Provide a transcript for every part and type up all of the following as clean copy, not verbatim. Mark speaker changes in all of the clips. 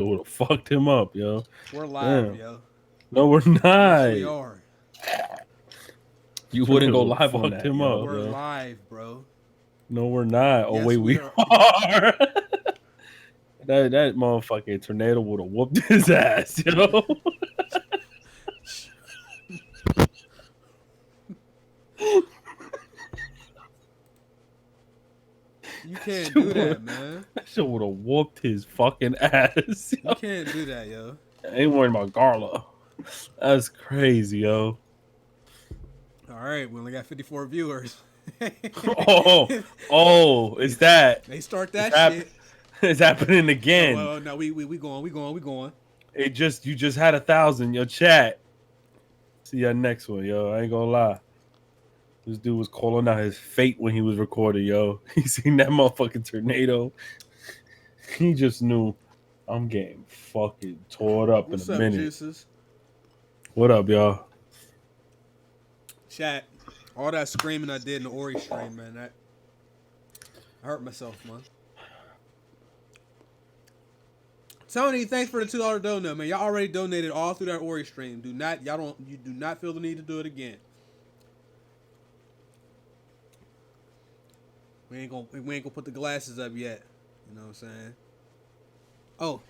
Speaker 1: It would have fucked him up, yo.
Speaker 2: We're live,
Speaker 1: Damn.
Speaker 2: yo.
Speaker 1: No, we're
Speaker 2: Yes,
Speaker 1: not.
Speaker 2: we are.
Speaker 1: You wouldn't go live on
Speaker 3: fucked
Speaker 1: that,
Speaker 3: him
Speaker 1: yo.
Speaker 3: up.
Speaker 2: We're live, bro.
Speaker 1: No, we're not. Oh
Speaker 2: Yes,
Speaker 1: wait,
Speaker 2: we
Speaker 1: we
Speaker 2: are.
Speaker 1: are. That motherfucking tornado would have whooped his ass, yo.
Speaker 2: You can't do that, man.
Speaker 1: That shit would have whooped his fucking ass. Yo.
Speaker 2: You can't do that, yo.
Speaker 1: I ain't worrying about Garla. That's crazy, yo.
Speaker 2: All right, we only got 54 viewers.
Speaker 1: It's that.
Speaker 2: They start that shit.
Speaker 1: It's happening again.
Speaker 2: No, we going.
Speaker 1: You just had 1,000. Yo, chat. See ya next one, yo. I ain't gonna lie. This dude was calling out his fate when he was recording, yo. He seen that motherfucking tornado. He just knew I'm getting fucking tore up
Speaker 2: What's
Speaker 1: in a
Speaker 2: up,
Speaker 1: minute.
Speaker 2: Juices?
Speaker 1: What up, y'all?
Speaker 2: Chat. All that screaming I did in the Ori stream, man. I hurt myself, man. Tony, thanks for the $2 donut, man. Y'all already donated all through that Ori stream. You do not feel the need to do it again. We ain't gonna put the glasses up yet. You know what I'm saying? Oh.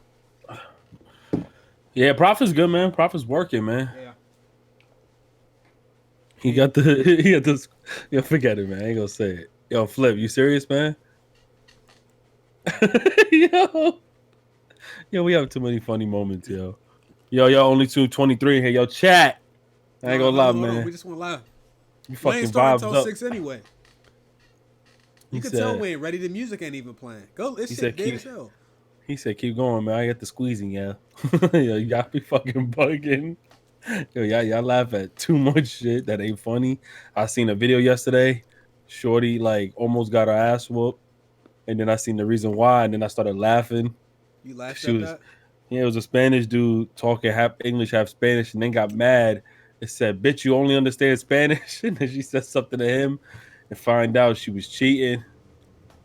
Speaker 1: Yeah, Prophet's good, man. Prophet's working, man.
Speaker 2: Yeah.
Speaker 1: He got this. Yo, forget it, man. I ain't gonna say it. Yo, Flip, you serious, man? Yo, we have too many funny moments, yo. Yo, only 223 here. Yo, chat. I ain't gonna lie, man.
Speaker 2: We just went live.
Speaker 1: You
Speaker 2: We
Speaker 1: fucking
Speaker 2: ain't starting
Speaker 1: vibes
Speaker 2: until
Speaker 1: up.
Speaker 2: 6 anyway. You
Speaker 1: He
Speaker 2: can
Speaker 1: said-
Speaker 2: tell we ain't ready. The music ain't even playing. Go, it's
Speaker 1: He
Speaker 2: shit
Speaker 1: said
Speaker 2: dead
Speaker 1: keep-
Speaker 2: as hell.
Speaker 1: He said, keep going, man. I got the squeezing, yeah. Yo, you got me fucking bugging. Yo, y'all laugh at too much shit that ain't funny. I seen a video yesterday. Shorty, like, almost got her ass whooped. And then I seen the reason why, and then I started laughing.
Speaker 2: You laughed
Speaker 1: She
Speaker 2: at
Speaker 1: was,
Speaker 2: that?
Speaker 1: yeah, it was a Spanish dude talking half English, half Spanish, and then got mad. It said, bitch, you only understand Spanish? And then she said something to him and find out she was cheating.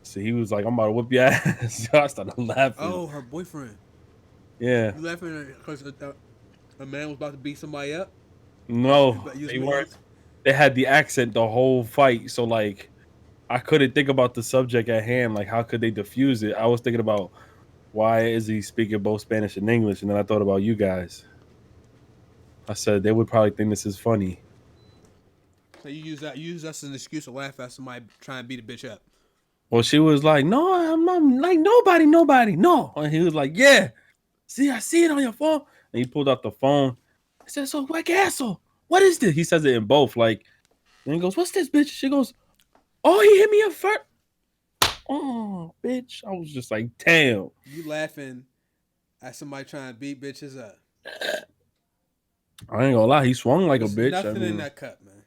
Speaker 1: So he was like, I'm about to whip your ass. So I started laughing.
Speaker 2: Oh, her boyfriend.
Speaker 1: Yeah.
Speaker 2: You laughing because a man was about to beat somebody up?
Speaker 1: No, they weren't. They had the accent the whole fight. So, like, I couldn't think about the subject at hand. Like, how could they diffuse it? I was thinking about why is he speaking both Spanish and English? And then I thought about you guys. I said they would probably think this is funny.
Speaker 2: So you use that as an excuse to laugh at somebody trying to beat a bitch up.
Speaker 1: Well, she was like, no, I'm like nobody, no. And he was like, yeah. See, I see it on your phone. And he pulled out the phone. I said, so like asshole, what is this? He says it in both. Like, and he goes, what's this, bitch? She goes, oh, he hit me up first. Oh, bitch. I was just like, damn.
Speaker 2: You laughing at somebody trying to beat bitches up.
Speaker 1: I ain't gonna lie, he swung like
Speaker 2: There's
Speaker 1: a bitch.
Speaker 2: nothing in that cup, man.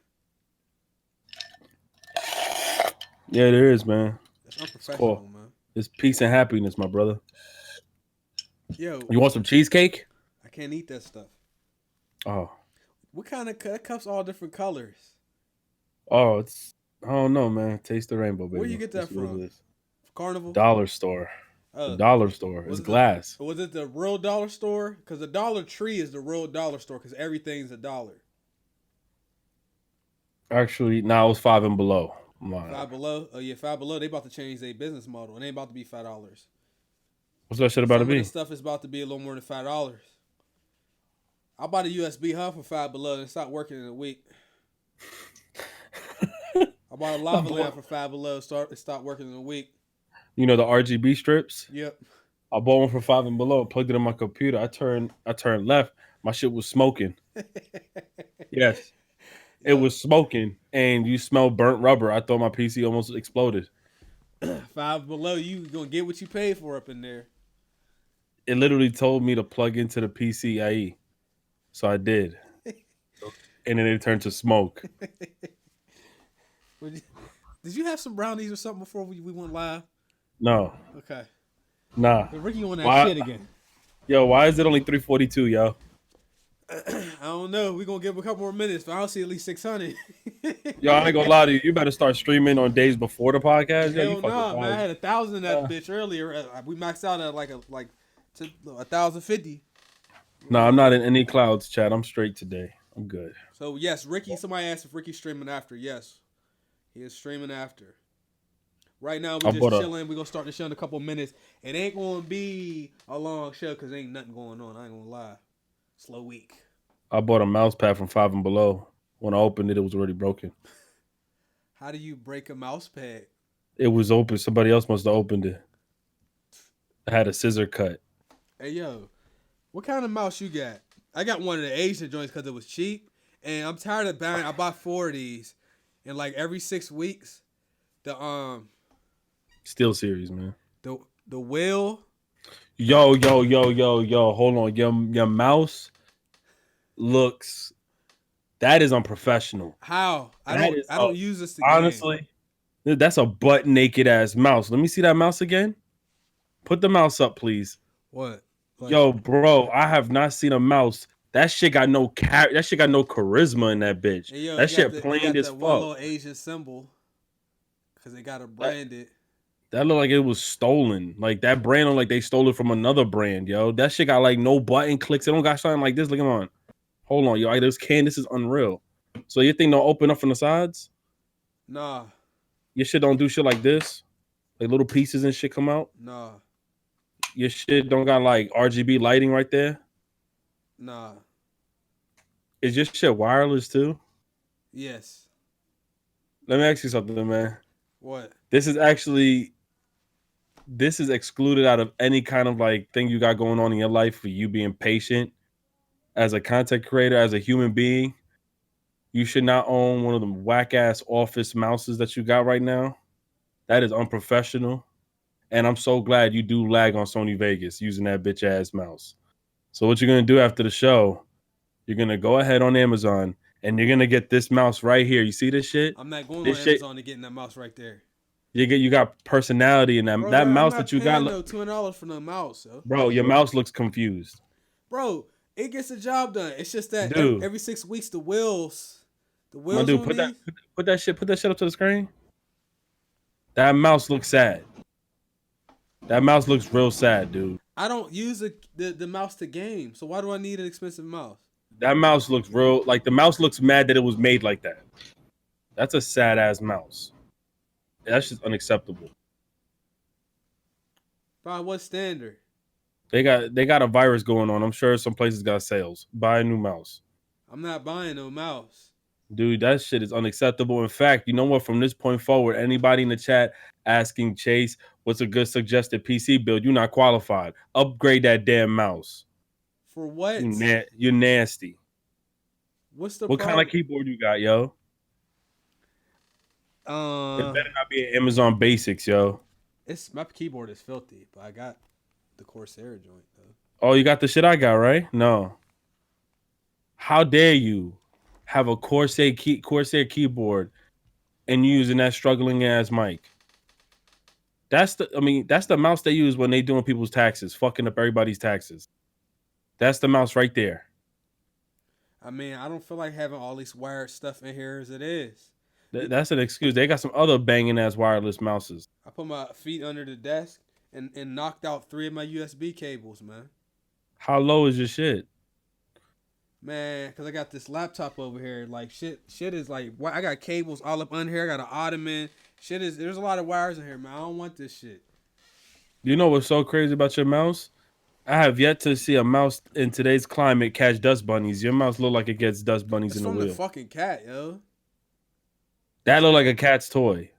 Speaker 1: Yeah, there is, man.
Speaker 2: It's unprofessional, man.
Speaker 1: It's peace and happiness, my brother.
Speaker 2: Yo.
Speaker 1: You want some cheesecake?
Speaker 2: I can't eat that stuff.
Speaker 1: Oh.
Speaker 2: What kind of cup? That cup's all different colors.
Speaker 1: Oh, it's, I don't know, man. Taste the rainbow, baby.
Speaker 2: Where you get that
Speaker 1: That's what
Speaker 2: from?
Speaker 1: it is.
Speaker 2: Carnival?
Speaker 1: Dollar store. The dollar store. It's glass.
Speaker 2: Was it the real dollar store? Because the Dollar Tree is the real dollar store because everything's $1.
Speaker 1: Actually, now it was 5 and below.
Speaker 2: Five Below? Oh, yeah, Five Below. They about to change their business model. And they about to be $5.
Speaker 1: What's that shit about to be?
Speaker 2: Some of the stuff is about to be a little more than $5. I bought a USB hub for Five Below and it stopped working in a week. I bought a lava lamp for Five Below. It stopped working in a week.
Speaker 1: You know the RGB strips?
Speaker 2: Yep.
Speaker 1: I bought one for 5 and below. Plugged it in my computer. I turned left. My shit was smoking. Yes. It was smoking, and you smell burnt rubber. I thought my PC almost exploded.
Speaker 2: Five Below, you gonna get what you paid for up in there.
Speaker 1: It literally told me to plug into the PCIe. So I did. And then it turned to smoke.
Speaker 2: Did you have some brownies or something before we went live?
Speaker 1: No.
Speaker 2: Okay.
Speaker 1: Nah.
Speaker 2: Ricky on that shit again.
Speaker 1: Yo, why is it only 342, yo?
Speaker 2: I don't know. We're going to give a couple more minutes, but I'll see at least 600.
Speaker 1: Yo, I ain't gonna lie to you. You better start streaming on days before the podcast.
Speaker 2: Hell nah, man. I had 1,000 in that bitch earlier. We maxed out at like to 1,050.
Speaker 1: No, I'm not in any clouds, chat. I'm straight today. I'm good.
Speaker 2: So yes, Ricky. Somebody asked if Ricky's streaming after. Yes, he is streaming after. Right now, we
Speaker 1: I
Speaker 2: just
Speaker 1: bought a
Speaker 2: chilling. We gonna start the show in a couple minutes. It ain't gonna be a long show because ain't nothing going on. I ain't gonna lie. Slow week.
Speaker 1: I bought a mouse pad from Five and Below. When I opened it, it was already broken.
Speaker 2: How do you break a mouse pad?
Speaker 1: It was open. Somebody else must have opened it. I had a scissor cut.
Speaker 2: Hey yo, what kind of mouse you got? I got one of the Asian joints because it was cheap, and I'm tired of buying. I bought 4 of these, and like every 6 weeks, the
Speaker 1: Steel series, man.
Speaker 2: the wheel.
Speaker 1: Yo. Hold on. Your mouse looks. That is unprofessional.
Speaker 2: How?
Speaker 1: That
Speaker 2: I don't use this to
Speaker 1: honestly. Game. That's a butt naked ass mouse. Let me see that mouse again. Put the mouse up, please.
Speaker 2: What? Like,
Speaker 1: yo, bro, I have not seen a mouse. That shit got no that shit got no charisma in that bitch.
Speaker 2: Hey, yo,
Speaker 1: that shit plain as fuck.
Speaker 2: One little Asian symbol because they got to brand it.
Speaker 1: That looked like it was stolen. Like that brand looked like they stole it from another brand, yo. That shit got like no button clicks. It don't got something like this. Look on. Hold on, yo. Like, this is unreal. So your thing don't open up from the sides?
Speaker 2: Nah.
Speaker 1: Your shit don't do shit like this? Like little pieces and shit come out?
Speaker 2: Nah.
Speaker 1: Your shit don't got like RGB lighting right there?
Speaker 2: Nah.
Speaker 1: Is your shit wireless too?
Speaker 2: Yes.
Speaker 1: Let me ask you something, man.
Speaker 2: What?
Speaker 1: This is excluded out of any kind of like thing you got going on in your life for you being patient as a content creator, as a human being. You should not own one of them whack ass office mouses that you got right now. That is unprofessional. And I'm so glad you do lag on Sony Vegas using that bitch ass mouse. So what you're gonna do after the show, you're gonna go ahead on Amazon and you're gonna get this mouse right here. You see this shit?
Speaker 2: I'm not going
Speaker 1: this
Speaker 2: on
Speaker 1: shit,
Speaker 2: Amazon to get that mouse right there.
Speaker 1: You got personality in that.
Speaker 2: Bro,
Speaker 1: that mouse
Speaker 2: I'm not
Speaker 1: that you got.
Speaker 2: No $200 for no mouse, yo.
Speaker 1: Bro, your mouse looks confused.
Speaker 2: Bro, it gets the job done. It's just that
Speaker 1: dude,
Speaker 2: every 6 weeks the wheels.
Speaker 1: Dude, put that shit up to the screen. That mouse looks sad. That mouse looks real sad, dude.
Speaker 2: I don't use the mouse to game, so why do I need an expensive mouse?
Speaker 1: That mouse looks real. Like the mouse looks mad that it was made like that. That's a sad ass mouse. That's just unacceptable.
Speaker 2: By what standard?
Speaker 1: They got a virus going on. I'm sure some places got sales. Buy a new mouse.
Speaker 2: I'm not buying no mouse.
Speaker 1: Dude, that shit is unacceptable. In fact, you know what? From this point forward, anybody in the chat asking Chase what's a good suggested PC build, you're not qualified. Upgrade that damn mouse.
Speaker 2: For what?
Speaker 1: You're nasty.
Speaker 2: What's the
Speaker 1: what kind of keyboard you got, yo? It better not be an Amazon Basics, yo.
Speaker 2: My keyboard is filthy, but I got the Corsair joint though.
Speaker 1: Oh, you got the shit I got, right? No. How dare you have a Corsair keyboard and you using that struggling ass mic? That's the mouse they use when they doing people's taxes, fucking up everybody's taxes. That's the mouse right there.
Speaker 2: I mean, I don't feel like having all this wired stuff in here as it is.
Speaker 1: That's an excuse. They got some other banging ass wireless mouses.
Speaker 2: I put my feet under the desk and knocked out 3 of my USB cables, man.
Speaker 1: How low is your shit?
Speaker 2: Man, because I got this laptop over here. Like, shit is like, I got cables all up under here. I got an ottoman. There's a lot of wires in here, man. I don't want this shit.
Speaker 1: You know what's so crazy about your mouse? I have yet to see a mouse in today's climate catch dust bunnies. Your mouse look like it gets dust bunnies in the wheel.
Speaker 2: It's from the fucking cat, yo.
Speaker 1: That look like a cat's toy.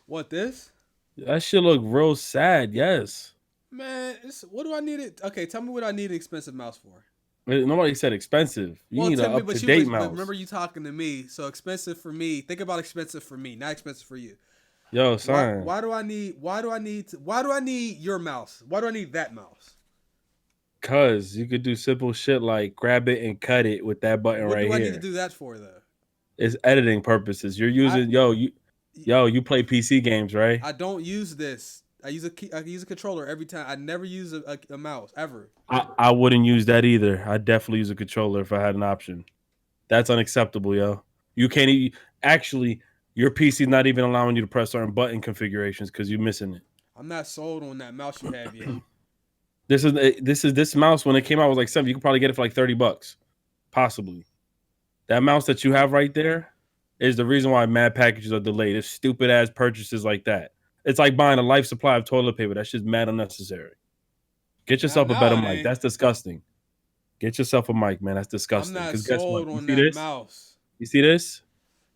Speaker 2: What, this?
Speaker 1: That shit look real sad, yes.
Speaker 2: Man, what do I need it? Okay, tell me what I need an expensive mouse for.
Speaker 1: Nobody said expensive. You need an up-to-date mouse.
Speaker 2: But remember you talking to me, so expensive for me. Think about expensive for me, not expensive for you.
Speaker 1: Yo, son.
Speaker 2: Why do I need your mouse? Why do I need that mouse?
Speaker 1: Cause you could do simple shit like grab it and cut it with that button right here.
Speaker 2: What do I need to do that for though?
Speaker 1: It's editing purposes. You're using you play PC games, right?
Speaker 2: I don't use this. I use a controller every time. I never use a mouse ever.
Speaker 1: I wouldn't use that either. I'd definitely use a controller if I had an option. That's unacceptable, yo. You can't actually. Your PC's not even allowing you to press certain button configurations because you're missing it.
Speaker 2: I'm not sold on that mouse you have yet.
Speaker 1: This mouse when it came out was like 7. You could probably get it for like $30, possibly. That mouse that you have right there is the reason why mad packages are delayed. It's stupid ass purchases like that. It's like buying a life supply of toilet paper. That's just mad unnecessary. Get yourself a
Speaker 2: Now
Speaker 1: better
Speaker 2: it
Speaker 1: mic.
Speaker 2: ain't.
Speaker 1: That's disgusting. Get yourself a mic, man. That's
Speaker 2: I'm
Speaker 1: disgusting.
Speaker 2: not
Speaker 1: Because guess what?
Speaker 2: sold
Speaker 1: You
Speaker 2: on
Speaker 1: see
Speaker 2: that
Speaker 1: this?
Speaker 2: mouse.
Speaker 1: You see this?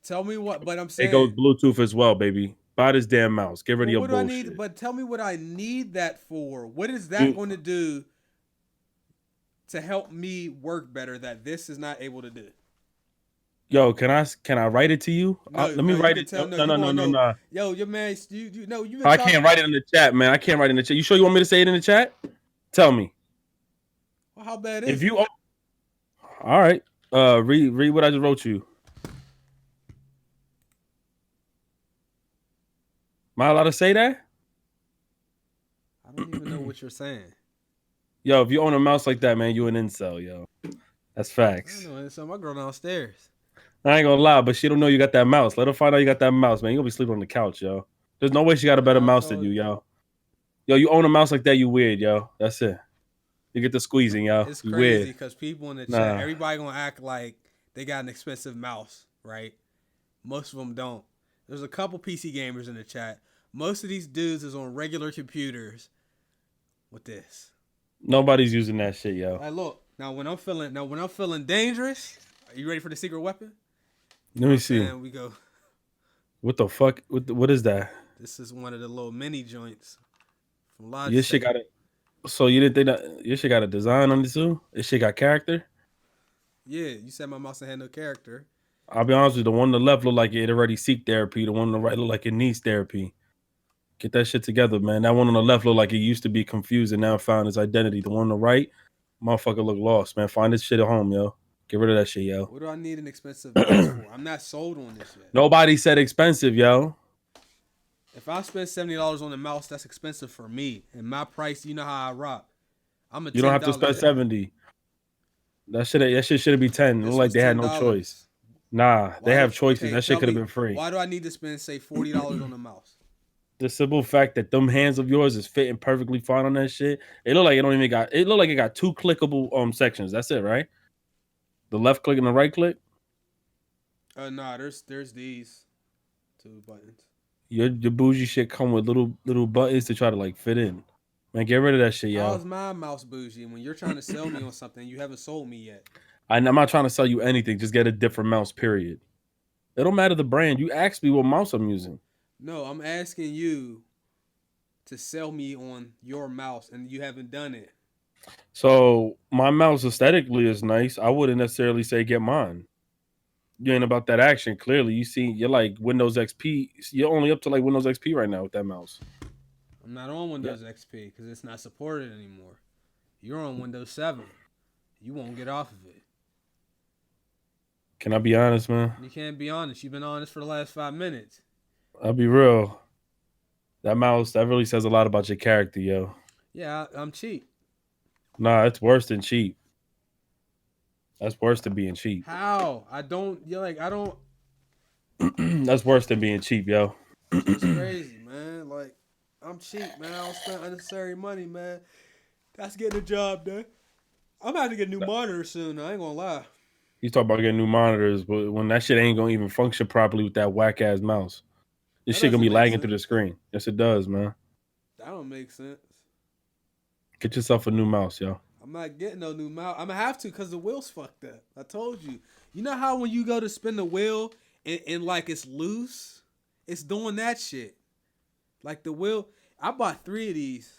Speaker 2: Tell me what, but I'm
Speaker 1: It goes
Speaker 2: saying,
Speaker 1: Bluetooth as well, baby. Buy this damn mouse. Get rid of
Speaker 2: well,
Speaker 1: your
Speaker 2: what do I need?
Speaker 1: bullshit.
Speaker 2: But tell me what I need that for. What is that
Speaker 1: You,
Speaker 2: going to do to help me work better that this is not able to do?
Speaker 1: yo, can I write it to you?
Speaker 2: No,
Speaker 1: Let me
Speaker 2: no, you
Speaker 1: write
Speaker 2: can
Speaker 1: it.
Speaker 2: tell.
Speaker 1: No,
Speaker 2: No,
Speaker 1: no,
Speaker 2: you
Speaker 1: no, no,
Speaker 2: want to
Speaker 1: no,
Speaker 2: know?
Speaker 1: no.
Speaker 2: Yo, your man, you know, you've been
Speaker 1: I
Speaker 2: talking.
Speaker 1: can't write it in the chat, man. I can't write it in the chat. You sure you want me to say it in the chat? Tell me.
Speaker 2: Well, how bad
Speaker 1: If
Speaker 2: is it?
Speaker 1: you all right. Read what I just wrote you. Am I allowed to say that?
Speaker 2: I don't even know what you're saying.
Speaker 1: Yo, if you own a mouse like that, man, you an incel, yo. That's
Speaker 2: I don't
Speaker 1: facts.
Speaker 2: know. It's my girl downstairs.
Speaker 1: I ain't gonna lie, but she don't know you got that mouse. Let her find out you got that mouse, man. You gonna be sleeping on the couch, yo. There's no way she got a better
Speaker 2: I
Speaker 1: mouse than
Speaker 2: told
Speaker 1: you,
Speaker 2: you.
Speaker 1: yo. Yo, you own a mouse like that, you weird, yo. That's it. You get the squeezing, yo.
Speaker 2: It's
Speaker 1: You
Speaker 2: crazy
Speaker 1: weird.
Speaker 2: because people in the chat,
Speaker 1: Nah.
Speaker 2: everybody gonna act like they got an expensive mouse, right? Most of them don't. There's a couple PC gamers in the chat. Most of these dudes is on regular computers with this.
Speaker 1: Nobody's using that shit, yo.
Speaker 2: Like, look, when I'm feeling dangerous, are you ready for the secret weapon? You
Speaker 1: Let
Speaker 2: know what
Speaker 1: me
Speaker 2: I'm
Speaker 1: see.
Speaker 2: saying? We go.
Speaker 1: What the fuck? What is that?
Speaker 2: This is one of the little mini joints from
Speaker 1: Your shit
Speaker 2: Logitech.
Speaker 1: got it. So you didn't think that your shit got a design on it too? This shit got character?
Speaker 2: Yeah, you said my mouse had no character.
Speaker 1: I'll be honest with you, the one on the left look like it already seek therapy. The one on the right look like it needs therapy. Get that shit together, man. That one on the left look like it used to be confused and now found his identity. The one on the right, motherfucker look lost, man. Find this shit at home, yo. Get rid of that shit, yo.
Speaker 2: What do I need an expensive mouse for? I'm not sold on this yet.
Speaker 1: Nobody said expensive, yo.
Speaker 2: If I spend $70 on a mouse, that's expensive for me. And my price, you know how I rock. I'm a
Speaker 1: You don't have to
Speaker 2: $10
Speaker 1: spend
Speaker 2: guy.
Speaker 1: 70. That shit should be 10. It look
Speaker 2: This
Speaker 1: like
Speaker 2: was
Speaker 1: they had no
Speaker 2: $10.
Speaker 1: choice. Nah, they have choices.
Speaker 2: Okay,
Speaker 1: That shit
Speaker 2: tell
Speaker 1: could have
Speaker 2: me,
Speaker 1: been free.
Speaker 2: why do I need to spend say $40 on a mouse?
Speaker 1: The simple fact that them hands of yours is fitting perfectly fine on that shit. It look like it don't even got. It look like it got two clickable sections. That's it, right? The left click and the right click.
Speaker 2: Nah, there's these two buttons.
Speaker 1: Your bougie shit come with little buttons to try to like fit in. Man, get rid of that shit,
Speaker 2: How's
Speaker 1: yo.
Speaker 2: my mouse bougie? When you're trying to sell me on something, you haven't sold me yet.
Speaker 1: I'm not trying to sell you anything. Just get a different mouse. Period. It don't matter the brand. You asked me what mouse I'm using.
Speaker 2: No, I'm asking you to sell me on your mouse, and you haven't done it.
Speaker 1: So my mouse aesthetically is nice. I wouldn't necessarily say get mine. You ain't about that action. Clearly, you see, you're like Windows XP. You're only up to like Windows XP right now with that mouse.
Speaker 2: I'm not on Windows XP because it's not supported anymore. You're on Windows 7. You won't get off of it.
Speaker 1: Can I be honest, man?
Speaker 2: You can't be honest. You've been honest for the last 5 minutes.
Speaker 1: I'll be real. That mouse, that really says a lot about your character, yo.
Speaker 2: Yeah, I'm cheap.
Speaker 1: Nah, it's worse than cheap. That's worse than being cheap.
Speaker 2: How? I don't. You're like I don't.
Speaker 1: That's worse than being cheap, yo.
Speaker 2: It's crazy, man. Like I'm cheap, man. I don't spend unnecessary money, man. That's getting the job done. I'm about to get a new monitor soon. I ain't gonna lie.
Speaker 1: You talk about getting new monitors, but when that shit ain't gonna even function properly with that whack ass mouse, this
Speaker 2: That
Speaker 1: shit gonna
Speaker 2: doesn't
Speaker 1: be
Speaker 2: make
Speaker 1: lagging
Speaker 2: sense.
Speaker 1: through the screen. Yes, it does, man.
Speaker 2: That don't make sense.
Speaker 1: Get yourself a new mouse, yo.
Speaker 2: I'm not getting no new mouse. I'm gonna have to because the wheel's fucked up. I told you. You know how when you go to spin the wheel and like it's loose, it's doing that shit. Like the wheel, I bought 3 of these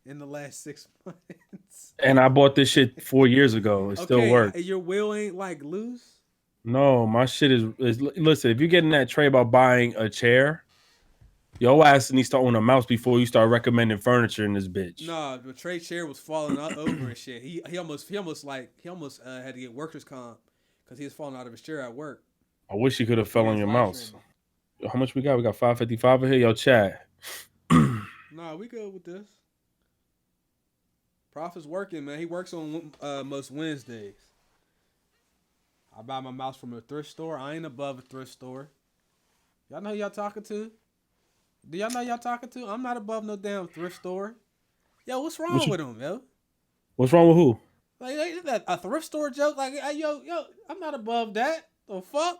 Speaker 2: in the last 6 months.
Speaker 1: And I bought this shit 4 years ago. It still works.
Speaker 2: Your wheel ain't like loose.
Speaker 1: No, my shit is. Listen, if you're getting that tray about buying a chair, your ass needs to own a mouse before you start recommending furniture in this bitch.
Speaker 2: Nah, the tray chair was falling over and shit. He almost had to get workers comp because he was falling out of his chair at work.
Speaker 1: I wish you could have fell on your mouse.
Speaker 2: Training.
Speaker 1: How much we got? We got 555 in here. Yo, chat.
Speaker 2: Nah, we good with this. Prophet's working, man. He works on most Wednesdays. I buy my mouse from a thrift store. I ain't above a thrift store. Y'all know who y'all talking to? Do y'all know y'all talking to? I'm not above no damn thrift store. Yo, what's wrong with him, yo?
Speaker 1: What's wrong with who?
Speaker 2: Like that a thrift store joke. Like yo, I'm not above that. The fuck.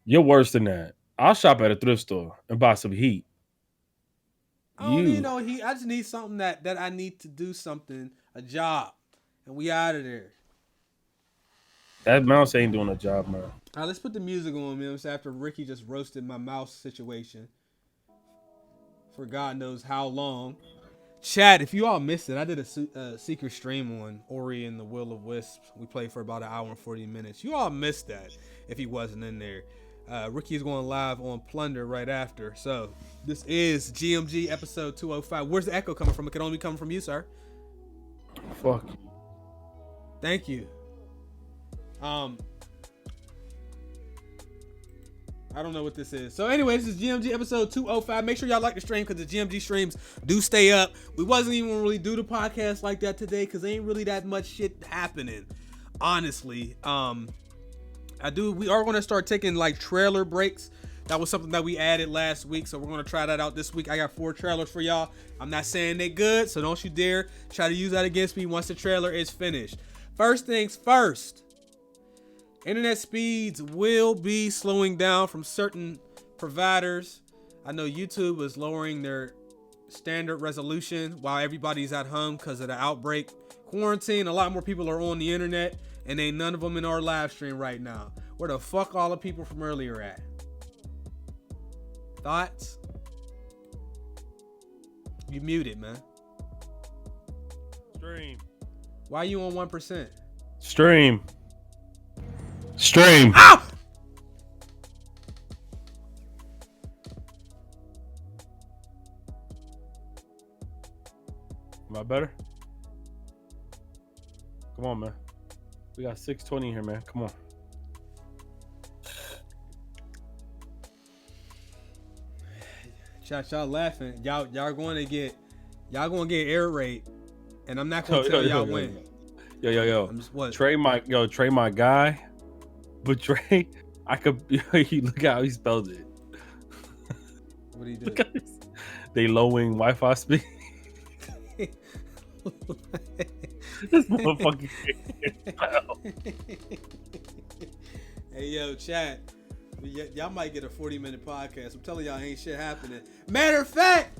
Speaker 1: You're worse than that. I'll shop at a thrift store and buy some heat.
Speaker 2: I don't need
Speaker 1: You,
Speaker 2: no heat. I just need something that I need to do something, a job, and we out of there.
Speaker 1: that mouse ain't doing a job, man.
Speaker 2: All right, let's put the music on, man. So after Ricky just roasted my mouse situation for God knows how long. Chat, if you all missed it, I did a secret stream on Ori and the Will of Wisps. We played for about an hour and 40 minutes. You all missed that if he wasn't in there. Ricky is going live on Plunder right after. So this is GMG episode 205. Where's the echo coming from? It can only come from you, sir.
Speaker 1: Fuck.
Speaker 2: Thank you. I don't know what this is. So anyway, this is GMG episode 205. Make sure y'all like the stream because the GMG streams do stay up. We wasn't even really do the podcast like that today because ain't really that much shit happening. Honestly. We are going to start taking like trailer breaks. That was something that we added last week. So we're going to try that out this week. I got 4 trailers for y'all. I'm not saying they good. So don't you dare try to use that against me once the trailer is finished. First things first. Internet speeds will be slowing down from certain providers. I know YouTube is lowering their standard resolution while everybody's at home because of the outbreak. Quarantine, a lot more people are on the internet and ain't none of them in our live stream right now. Where the fuck all the people from earlier at? Thoughts? You muted, man.
Speaker 1: Stream.
Speaker 2: Why you on 1%?
Speaker 1: Stream. Stream.
Speaker 2: Ow!
Speaker 1: Am I better? Come on, man. We got 620 here, man. Come on.
Speaker 2: Y'all laughing. Y'all going to get air raid, and I'm not gonna tell y'all when.
Speaker 1: Yo.
Speaker 2: I'm just what?
Speaker 1: Trey my guy. But Trey, I could look how he spelled it.
Speaker 2: What he do?
Speaker 1: Look at this. They lowering Wi-Fi speed. This motherfucker.
Speaker 2: Hey yo, chat. Y'all might get a 40-minute podcast. I'm telling y'all, ain't shit happening. Matter of fact,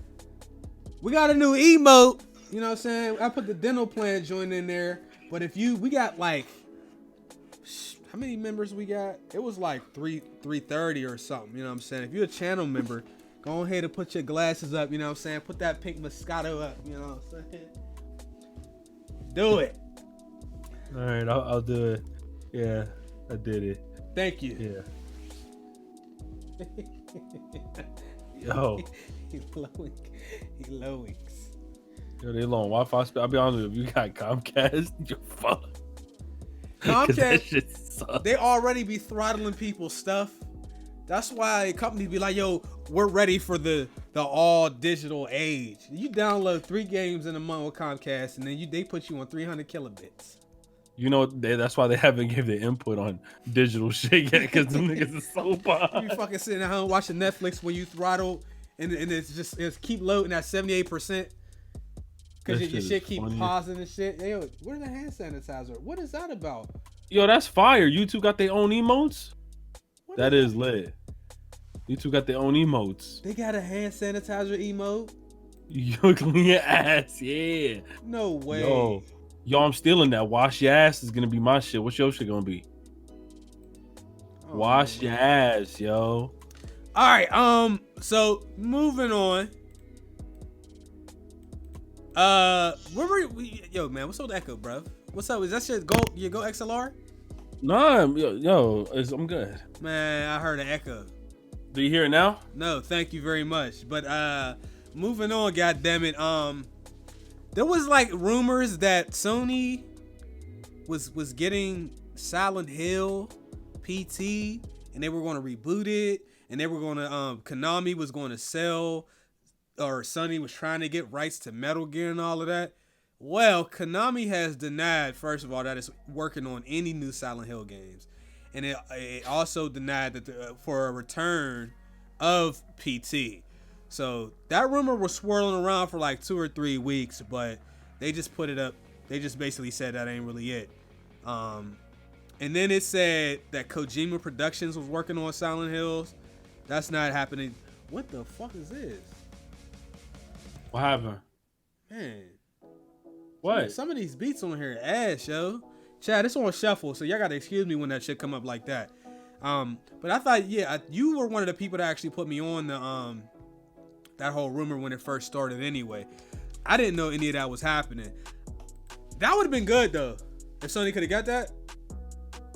Speaker 2: we got a new emote. You know what I'm saying? I put the dental plan joint in there. But we got like, how many members we got? It was like 330 or something. You know what I'm saying? If you're a channel member, go ahead and put your glasses up. You know what I'm saying? Put that pink Moscato up. You know what I'm saying? Do it.
Speaker 1: All right, I'll do it. Yeah, I did it.
Speaker 2: Thank you.
Speaker 1: Yeah. Yo.
Speaker 2: He lowings.
Speaker 1: Yo, they low on Wi-Fi speed. I'll be honest with you. If you got Comcast, you're fucked.
Speaker 2: Comcast, they already be throttling people's stuff. That's why companies be like, yo, we're ready for the all digital age. You download 3 games in a month with Comcast, and then they put you on 300 kilobits.
Speaker 1: You know, that's why they haven't given the input on digital shit yet, because them niggas is so behind.
Speaker 2: You fucking sitting at home watching Netflix when you throttle, and it's keep loading at 78%. Because your shit keep pausing and shit. Hey, yo, where's the hand sanitizer? What is that about?
Speaker 1: Yo, that's fire. YouTube got their own emotes? That is lit. YouTube got their own emotes.
Speaker 2: They got a hand sanitizer emote?
Speaker 1: Yo, clean your ass, yeah.
Speaker 2: No way.
Speaker 1: Yo, I'm stealing that. Wash your ass is gonna be my shit. What's your shit gonna be? Wash your ass, yo.
Speaker 2: All right, so moving on. Where were we? Yo, man, what's up with Echo, bro? What's up? Is that shit your Go XLR?
Speaker 1: Nah, I'm good.
Speaker 2: Man, I heard an echo.
Speaker 1: Do you hear it now?
Speaker 2: No, thank you very much. But moving on, goddammit. There was like rumors that Sony was getting Silent Hill PT, and they were going to reboot it, and they were going to Konami was going to sell, or Sony was trying to get rights to Metal Gear and all of that. Well, Konami has denied, first of all, that it's working on any new Silent Hill games. And it also denied that for a return of PT. So that rumor was swirling around for like 2 or 3 weeks, but They just put it up. They just basically said that ain't really it. And then it said that Kojima Productions was working on Silent Hills. That's not happening. What the fuck is this?
Speaker 1: What happened?
Speaker 2: Man.
Speaker 1: What?
Speaker 2: Some of these beats on here ass, yo. Chad, it's on shuffle, so y'all gotta excuse me when that shit come up like that. But I thought, yeah, you were one of the people that actually put me on the that whole rumor when it first started anyway. I didn't know any of that was happening. That would have been good though. If Sony could have got that.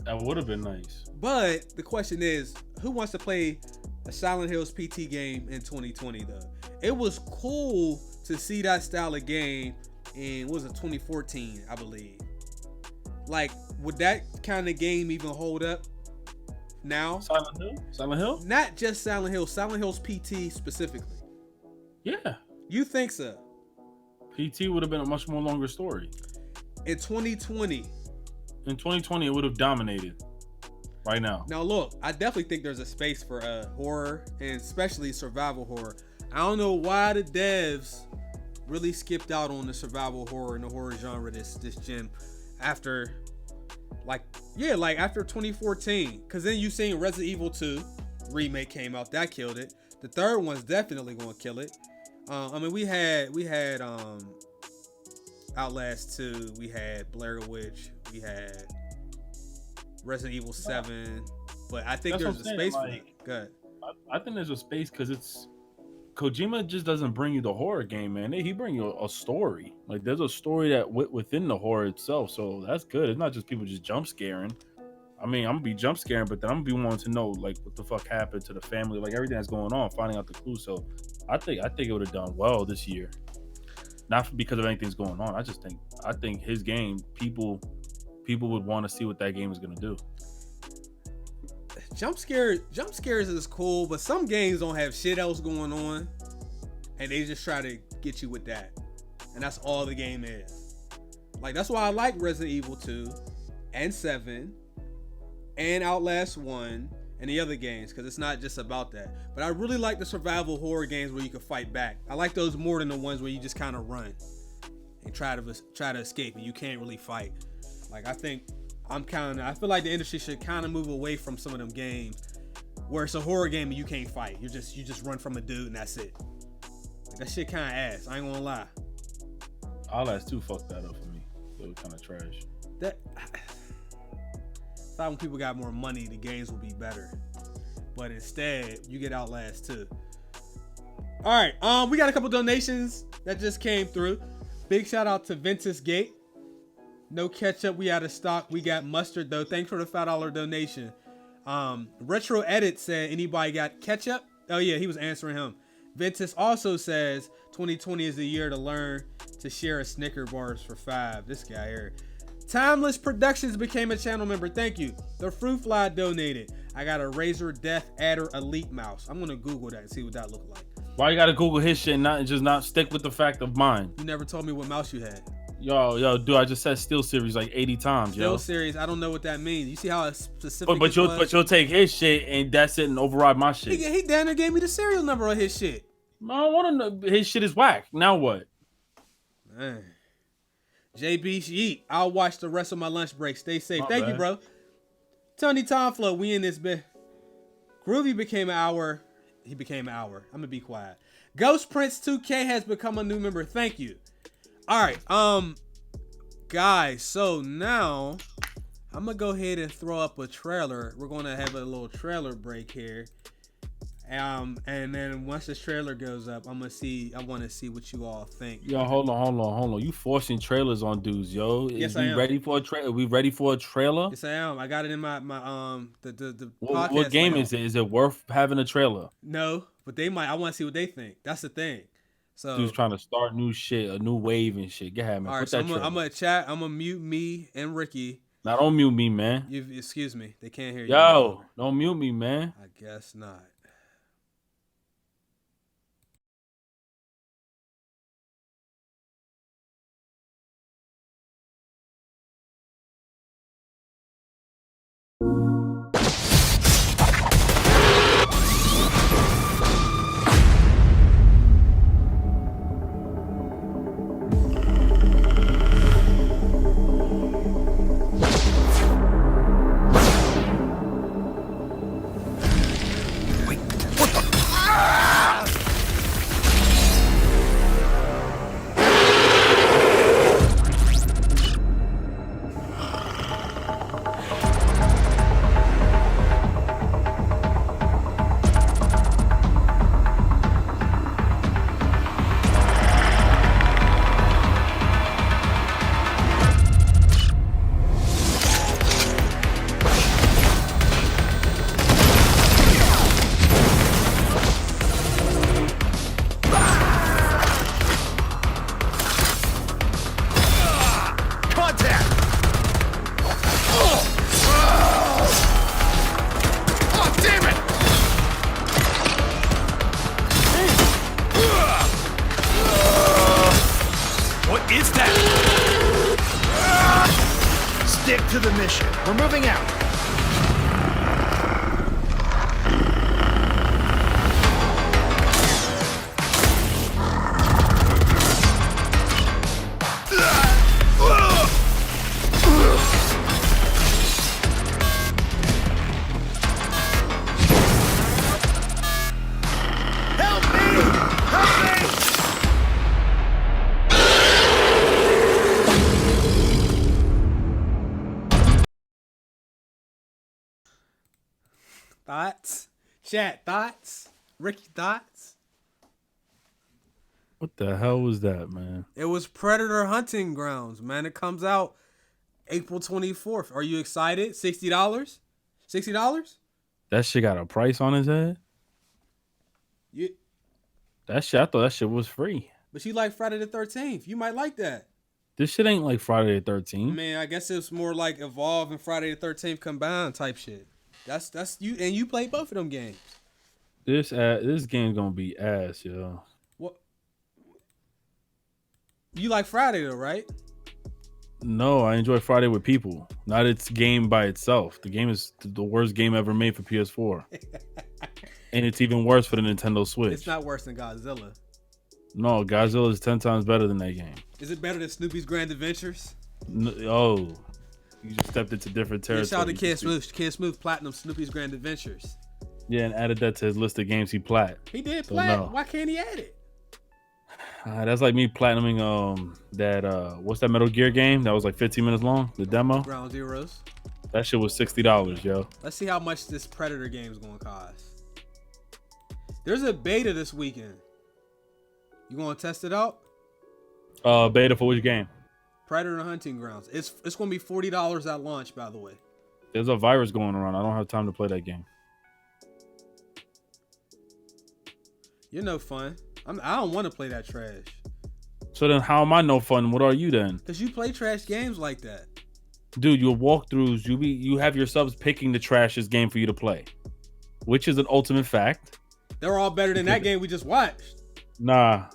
Speaker 1: That would have been nice.
Speaker 2: But the question is, who wants to play a Silent Hills PT game in 2020 though? It was cool to see that style of game in, what was it, 2014, I believe. Like, would that kind of game even hold up now?
Speaker 1: Silent Hill? Silent Hill?
Speaker 2: Not just Silent Hill, Silent Hills PT specifically.
Speaker 1: Yeah.
Speaker 2: You think so?
Speaker 1: PT would have been a much more longer story.
Speaker 2: In 2020.
Speaker 1: In 2020, it would have dominated right now.
Speaker 2: Now look, I definitely think there's a space for horror, and especially survival horror. I don't know why the devs really skipped out on the survival horror and the horror genre this gen after after 2014. Cause then you seen Resident Evil 2 remake came out, that killed it. The third one's definitely gonna kill it. I mean, we had Outlast 2, we had Blair Witch, we had Resident Evil 7, but I think there's a space for it. Good.
Speaker 1: I think there's a space because it's Kojima just doesn't bring you the horror game, man. He bring you a story. Like, there's a story that within the horror itself, so that's good. It's not just people just jump scaring. I mean, I'm gonna be jump scaring, but then I'm gonna be wanting to know like what the fuck happened to the family, like everything that's going on, finding out the clues. So I think it would have done well this year. Not because of anything's going on. I think his game, people would want to see what that game is gonna do.
Speaker 2: Jump scares is cool, but some games don't have shit else going on, and they just try to get you with that, and that's all the game is. Like, that's why I like Resident Evil 2 and 7 and Outlast 1 and the other games, because it's not just about that. But I really like the survival horror games where you can fight back. I like those more than the ones where you just kind of run and try to escape and you can't really fight. Like, I feel like the industry should kind of move away from some of them games where it's a horror game and you can't fight. You just run from a dude and that's it. Like, that shit kind of ass. I ain't gonna lie.
Speaker 1: Outlast 2 fucked that up for me. It was kind of trash.
Speaker 2: I thought when people got more money, the games would be better. But instead, you get Outlast 2. All right, we got a couple donations that just came through. Big shout out to Ventus Gate. No ketchup, we out of stock. We got mustard though. Thanks for the $5 donation. Retro Edit said, anybody got ketchup? Oh yeah, he was answering him. Ventus also says 2020 is the year to learn to share a Snicker bars for $5. This guy here. Timeless Productions became a channel member. Thank you. The Fruit Fly donated. I got a Razer Death Adder Elite mouse. I'm gonna Google that and see what that look like.
Speaker 1: Why you gotta Google his shit and not stick with the fact of mine?
Speaker 2: You never told me what mouse you had.
Speaker 1: Yo, dude, I just said Steel Series like 80 times,
Speaker 2: Steel Series, I don't know what that means. You see how specific
Speaker 1: but you'll take his shit and that's it and override my shit.
Speaker 2: He damn near gave me the serial number on his shit.
Speaker 1: I don't want to know. His shit is whack. Now what?
Speaker 2: Man. JB Yeet, I'll watch the rest of my lunch break. Stay safe. Thank you, bro. Tony Tomflow, we in this bit. Groovy became an hour. He became an hour. I'm gonna be quiet. Ghost Prince 2K has become a new member. Thank you. All right, guys. So now I'm gonna go ahead and throw up a trailer. We're gonna have a little trailer break here. And then once this trailer goes up, I want to see what you all think.
Speaker 1: Yo, hold on. You forcing trailers on dudes, yo.
Speaker 2: Yes, I am.
Speaker 1: Ready for a trailer? We ready for a trailer?
Speaker 2: Yes, I am. I got it in my the
Speaker 1: podcast.
Speaker 2: What
Speaker 1: game is it? Is it worth having a trailer?
Speaker 2: No, but they might. I want to see what they think. That's the thing. So
Speaker 1: dude's trying to start new shit, a new wave and shit. Go ahead, man.
Speaker 2: All right, so I'm gonna chat. I'm gonna mute me and Ricky.
Speaker 1: Now don't mute me, man.
Speaker 2: Excuse me. They can't hear you.
Speaker 1: Yo, don't mute me, man.
Speaker 2: I guess not.
Speaker 3: Stick to the mission. We're moving out.
Speaker 2: Thoughts? Chat, thoughts? Ricky, thoughts?
Speaker 1: What the hell was that, man?
Speaker 2: It was Predator Hunting Grounds, man. It comes out April 24th. Are you excited? $60? $60?
Speaker 1: That shit got a price on his head?
Speaker 2: You,
Speaker 1: That shit, I thought that shit was free.
Speaker 2: but you like Friday the 13th. You might like that.
Speaker 1: This shit ain't like Friday the 13th.
Speaker 2: Man, I guess it's more like Evolve and Friday the 13th combined type shit. That's you, and you played both of them games.
Speaker 1: This game's gonna be ass, yo.
Speaker 2: What? You like Friday though, right?
Speaker 1: No, I enjoy Friday with people, not its game by itself. The game is the worst game ever made for PS4. And it's even worse for the Nintendo Switch.
Speaker 2: It's not worse than Godzilla.
Speaker 1: No, Godzilla is 10 times better than that game.
Speaker 2: Is it better than Snoopy's Grand Adventures?
Speaker 1: Oh, you just stepped into different
Speaker 2: Yeah,
Speaker 1: territory.
Speaker 2: shout out to Kid Smooth. Kid Smooth platinum Snoopy's Grand Adventures.
Speaker 1: Yeah, and added that to his list of games he plat.
Speaker 2: He did
Speaker 1: So
Speaker 2: plat.
Speaker 1: no.
Speaker 2: Why can't he add it?
Speaker 1: That's like me platinuming that what's that Metal Gear game that was like 15 minutes long, the demo.
Speaker 2: Ground Zeroes.
Speaker 1: That shit was $60, yo.
Speaker 2: Let's see how much this Predator game is gonna cost. There's a beta this weekend. You gonna test it out?
Speaker 1: Beta for which game?
Speaker 2: Predator Hunting Grounds. It's gonna be $40 at launch, by the way.
Speaker 1: There's a virus going around. I don't have time to play that game.
Speaker 2: You're no fun. I don't want to play that trash.
Speaker 1: So then how am I no fun? What are you then?
Speaker 2: Cause you play trash games like that.
Speaker 1: Dude, your walkthroughs, you have your subs picking the trashiest game for you to play. Which is an ultimate fact.
Speaker 2: They're all better than that game we just watched.
Speaker 1: Nah.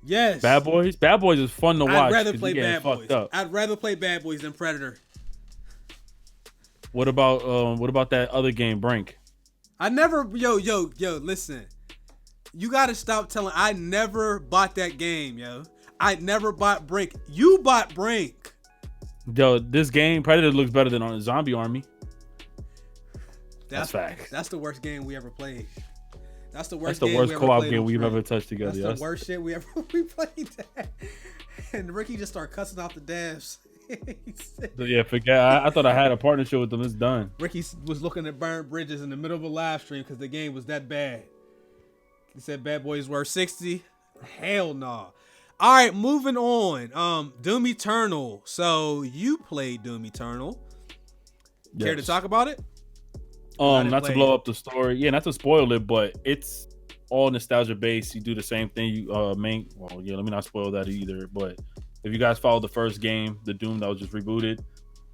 Speaker 2: Yes.
Speaker 1: Bad Boys? Bad Boys is fun to watch.
Speaker 2: I'd rather
Speaker 1: 'cause
Speaker 2: play
Speaker 1: you getting
Speaker 2: Bad Boys.
Speaker 1: fucked up.
Speaker 2: I'd rather play Bad Boys than Predator.
Speaker 1: What about that other game, Brink?
Speaker 2: I never, yo, listen. You gotta stop telling. I never bought that game, yo. I never bought Brink. You bought Brink.
Speaker 1: Yo, this game, Predator looks better than on a Zombie Army. That's fact.
Speaker 2: That's the worst game we ever played. That's the
Speaker 1: That's
Speaker 2: worst.
Speaker 1: the worst co-op game we've ever touched together.
Speaker 2: That's the worst shit we played. That. And Ricky just started cussing out the devs.
Speaker 1: Yeah, forget. I thought I had a partnership with them. It's done.
Speaker 2: Ricky was looking at burnt bridges in the middle of a live stream because the game was that bad. He said Bad Boys worth 60. Hell no. All right, moving on. Doom Eternal. So you played Doom Eternal. Care to talk about it?
Speaker 1: Not to blow up the story. Yeah, not to spoil it, but it's all nostalgia based. You do the same thing. You let me not spoil that either. But if you guys followed the first game, the Doom that was just rebooted,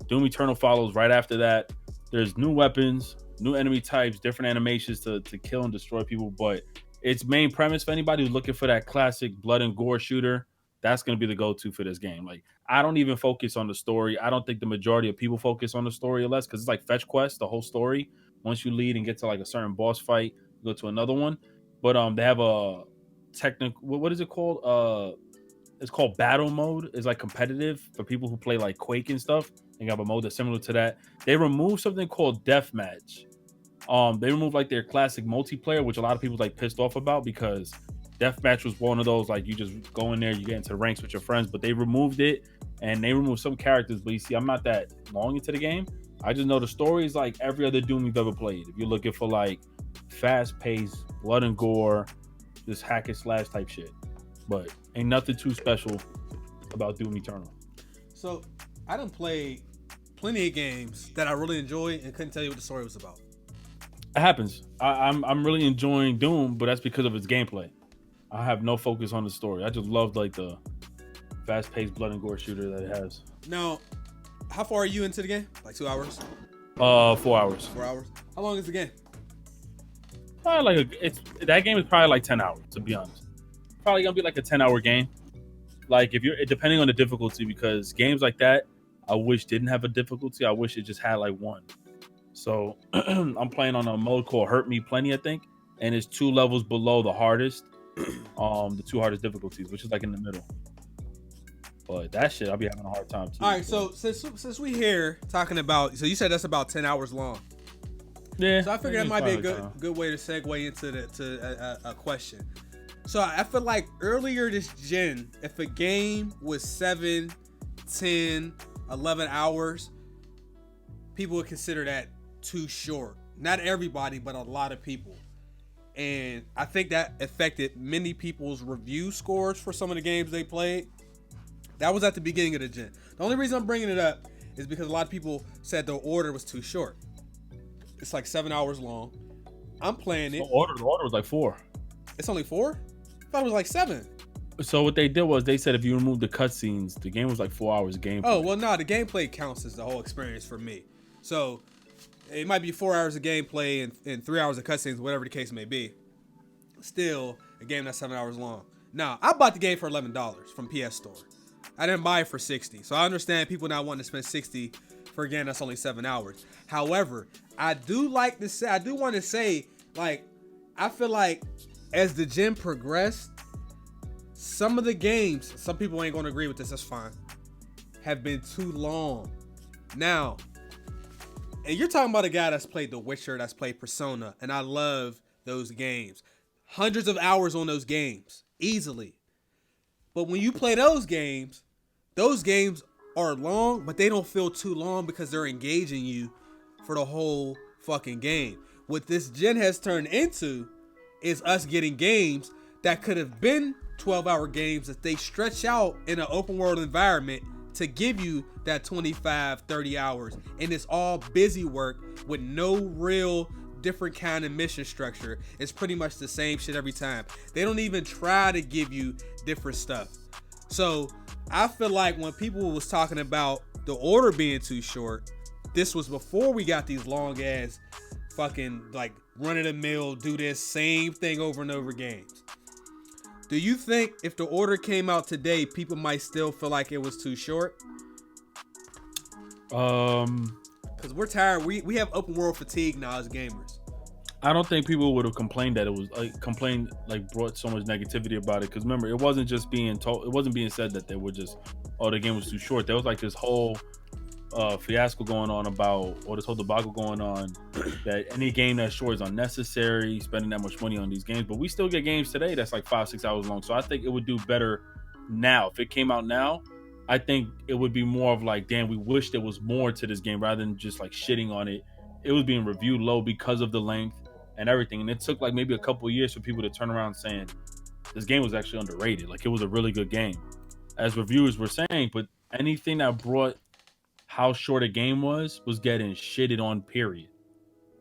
Speaker 1: Doom Eternal follows right after that. There's new weapons, new enemy types, different animations to kill and destroy people. But its main premise for anybody who's looking for that classic blood and gore shooter, that's going to be the go-to for this game. Like, I don't even focus on the story. I don't think the majority of people focus on the story or less because it's like fetch quest, the whole story. Once you lead and get to like a certain boss fight, you go to another one. But they have a technical, what is it called? It's called battle mode. It's like competitive for people who play like Quake and stuff. They have a mode that's similar to that. They removed something called deathmatch. They removed like their classic multiplayer, which a lot of people like pissed off about because deathmatch was one of those like you just go in there, you get into the ranks with your friends. But they removed it, and they removed some characters. But you see, I'm not that long into the game. I just know the story is like every other Doom you've ever played. If you're looking for like fast-paced blood and gore, this hack and slash type shit, but ain't nothing too special about Doom Eternal.
Speaker 2: So I done played plenty of games that I really enjoyed and couldn't tell you what the story was about.
Speaker 1: It happens. I'm really enjoying Doom, but that's because of its gameplay. I have no focus on the story. I just loved like the fast-paced blood and gore shooter that it has.
Speaker 2: Now, how far are you into the game? Like 2 hours?
Speaker 1: 4 hours.
Speaker 2: 4 hours. How long is the game?
Speaker 1: Probably like that game is probably like 10 hours, to be honest. Probably gonna be like a 10-hour game. Like if you're depending on the difficulty, because games like that, I wish didn't have a difficulty. I wish it just had like one. So I'm playing on a mode called Hurt Me Plenty, I think, and it's 2 levels below the hardest, the 2 hardest difficulties, which is like in the middle. But that shit, I'll be having a hard time too.
Speaker 2: All right, so since we here talking about, so you said that's about 10 hours long.
Speaker 1: yeah,
Speaker 2: So I figured that might be a
Speaker 1: probably
Speaker 2: good way to segue into a question. So I feel like earlier this gen, if a game was 7, 10, 11 hours, people would consider that too short. Not everybody, but a lot of people. And I think that affected many people's review scores for some of the games they played. That was at the beginning of the gen. The only reason I'm bringing it up is because a lot of people said the order was too short. It's like 7 hours long. I'm playing it.
Speaker 1: The order was like 4.
Speaker 2: It's only 4? I thought it was like 7.
Speaker 1: So what they did was they said if you remove the cutscenes, the game was like 4 hours of gameplay.
Speaker 2: Oh, well, no, the gameplay counts as the whole experience for me. So it might be 4 hours of gameplay and 3 hours of cutscenes, whatever the case may be. Still, a game that's 7 hours long. Now, I bought the game for $11 from PS Store. I didn't buy it for $60. So I understand people not wanting to spend $60 for a game that's only 7 hours. However, I do want to say, like, I feel like as the gen progressed, some of the games, some people ain't gonna agree with this, that's fine, have been too long. Now, and you're talking about a guy that's played The Witcher, that's played Persona, and I love those games. Hundreds of hours on those games, easily. But when you play those games are long, but they don't feel too long because they're engaging you for the whole fucking game. What this gen has turned into is us getting games that could have been 12-hour games that they stretch out in an open world environment to give you that 25, 30 hours. And it's all busy work with no real different kind of mission structure. It's pretty much the same shit every time. They don't even try to give you different stuff. So I feel like when people was talking about the order being too short, this was before we got these long ass fucking like run of the mill, do this same thing over and over games. Do you think if the order came out today, people might still feel like it was too short? Because we're tired. We have open world fatigue now as gamers.
Speaker 1: I don't think people would have complained that it was brought so much negativity about it. Because remember, it wasn't just being told, it wasn't being said that they were just, oh, the game was too short. There was like this whole fiasco going on about, or this whole debacle going on, that any game that's short is unnecessary, spending that much money on these games. But we still get games today that's like 5-6 hours long. So I think it would do better now. If it came out now, I think it would be more of like, damn, we wish there was more to this game rather than just like shitting on it. It was being reviewed low because of the length and everything. And it took like maybe a couple of years for people to turn around saying this game was actually underrated. Like it was a really good game, as reviewers were saying. But anything that brought how short a game was getting shitted on, period.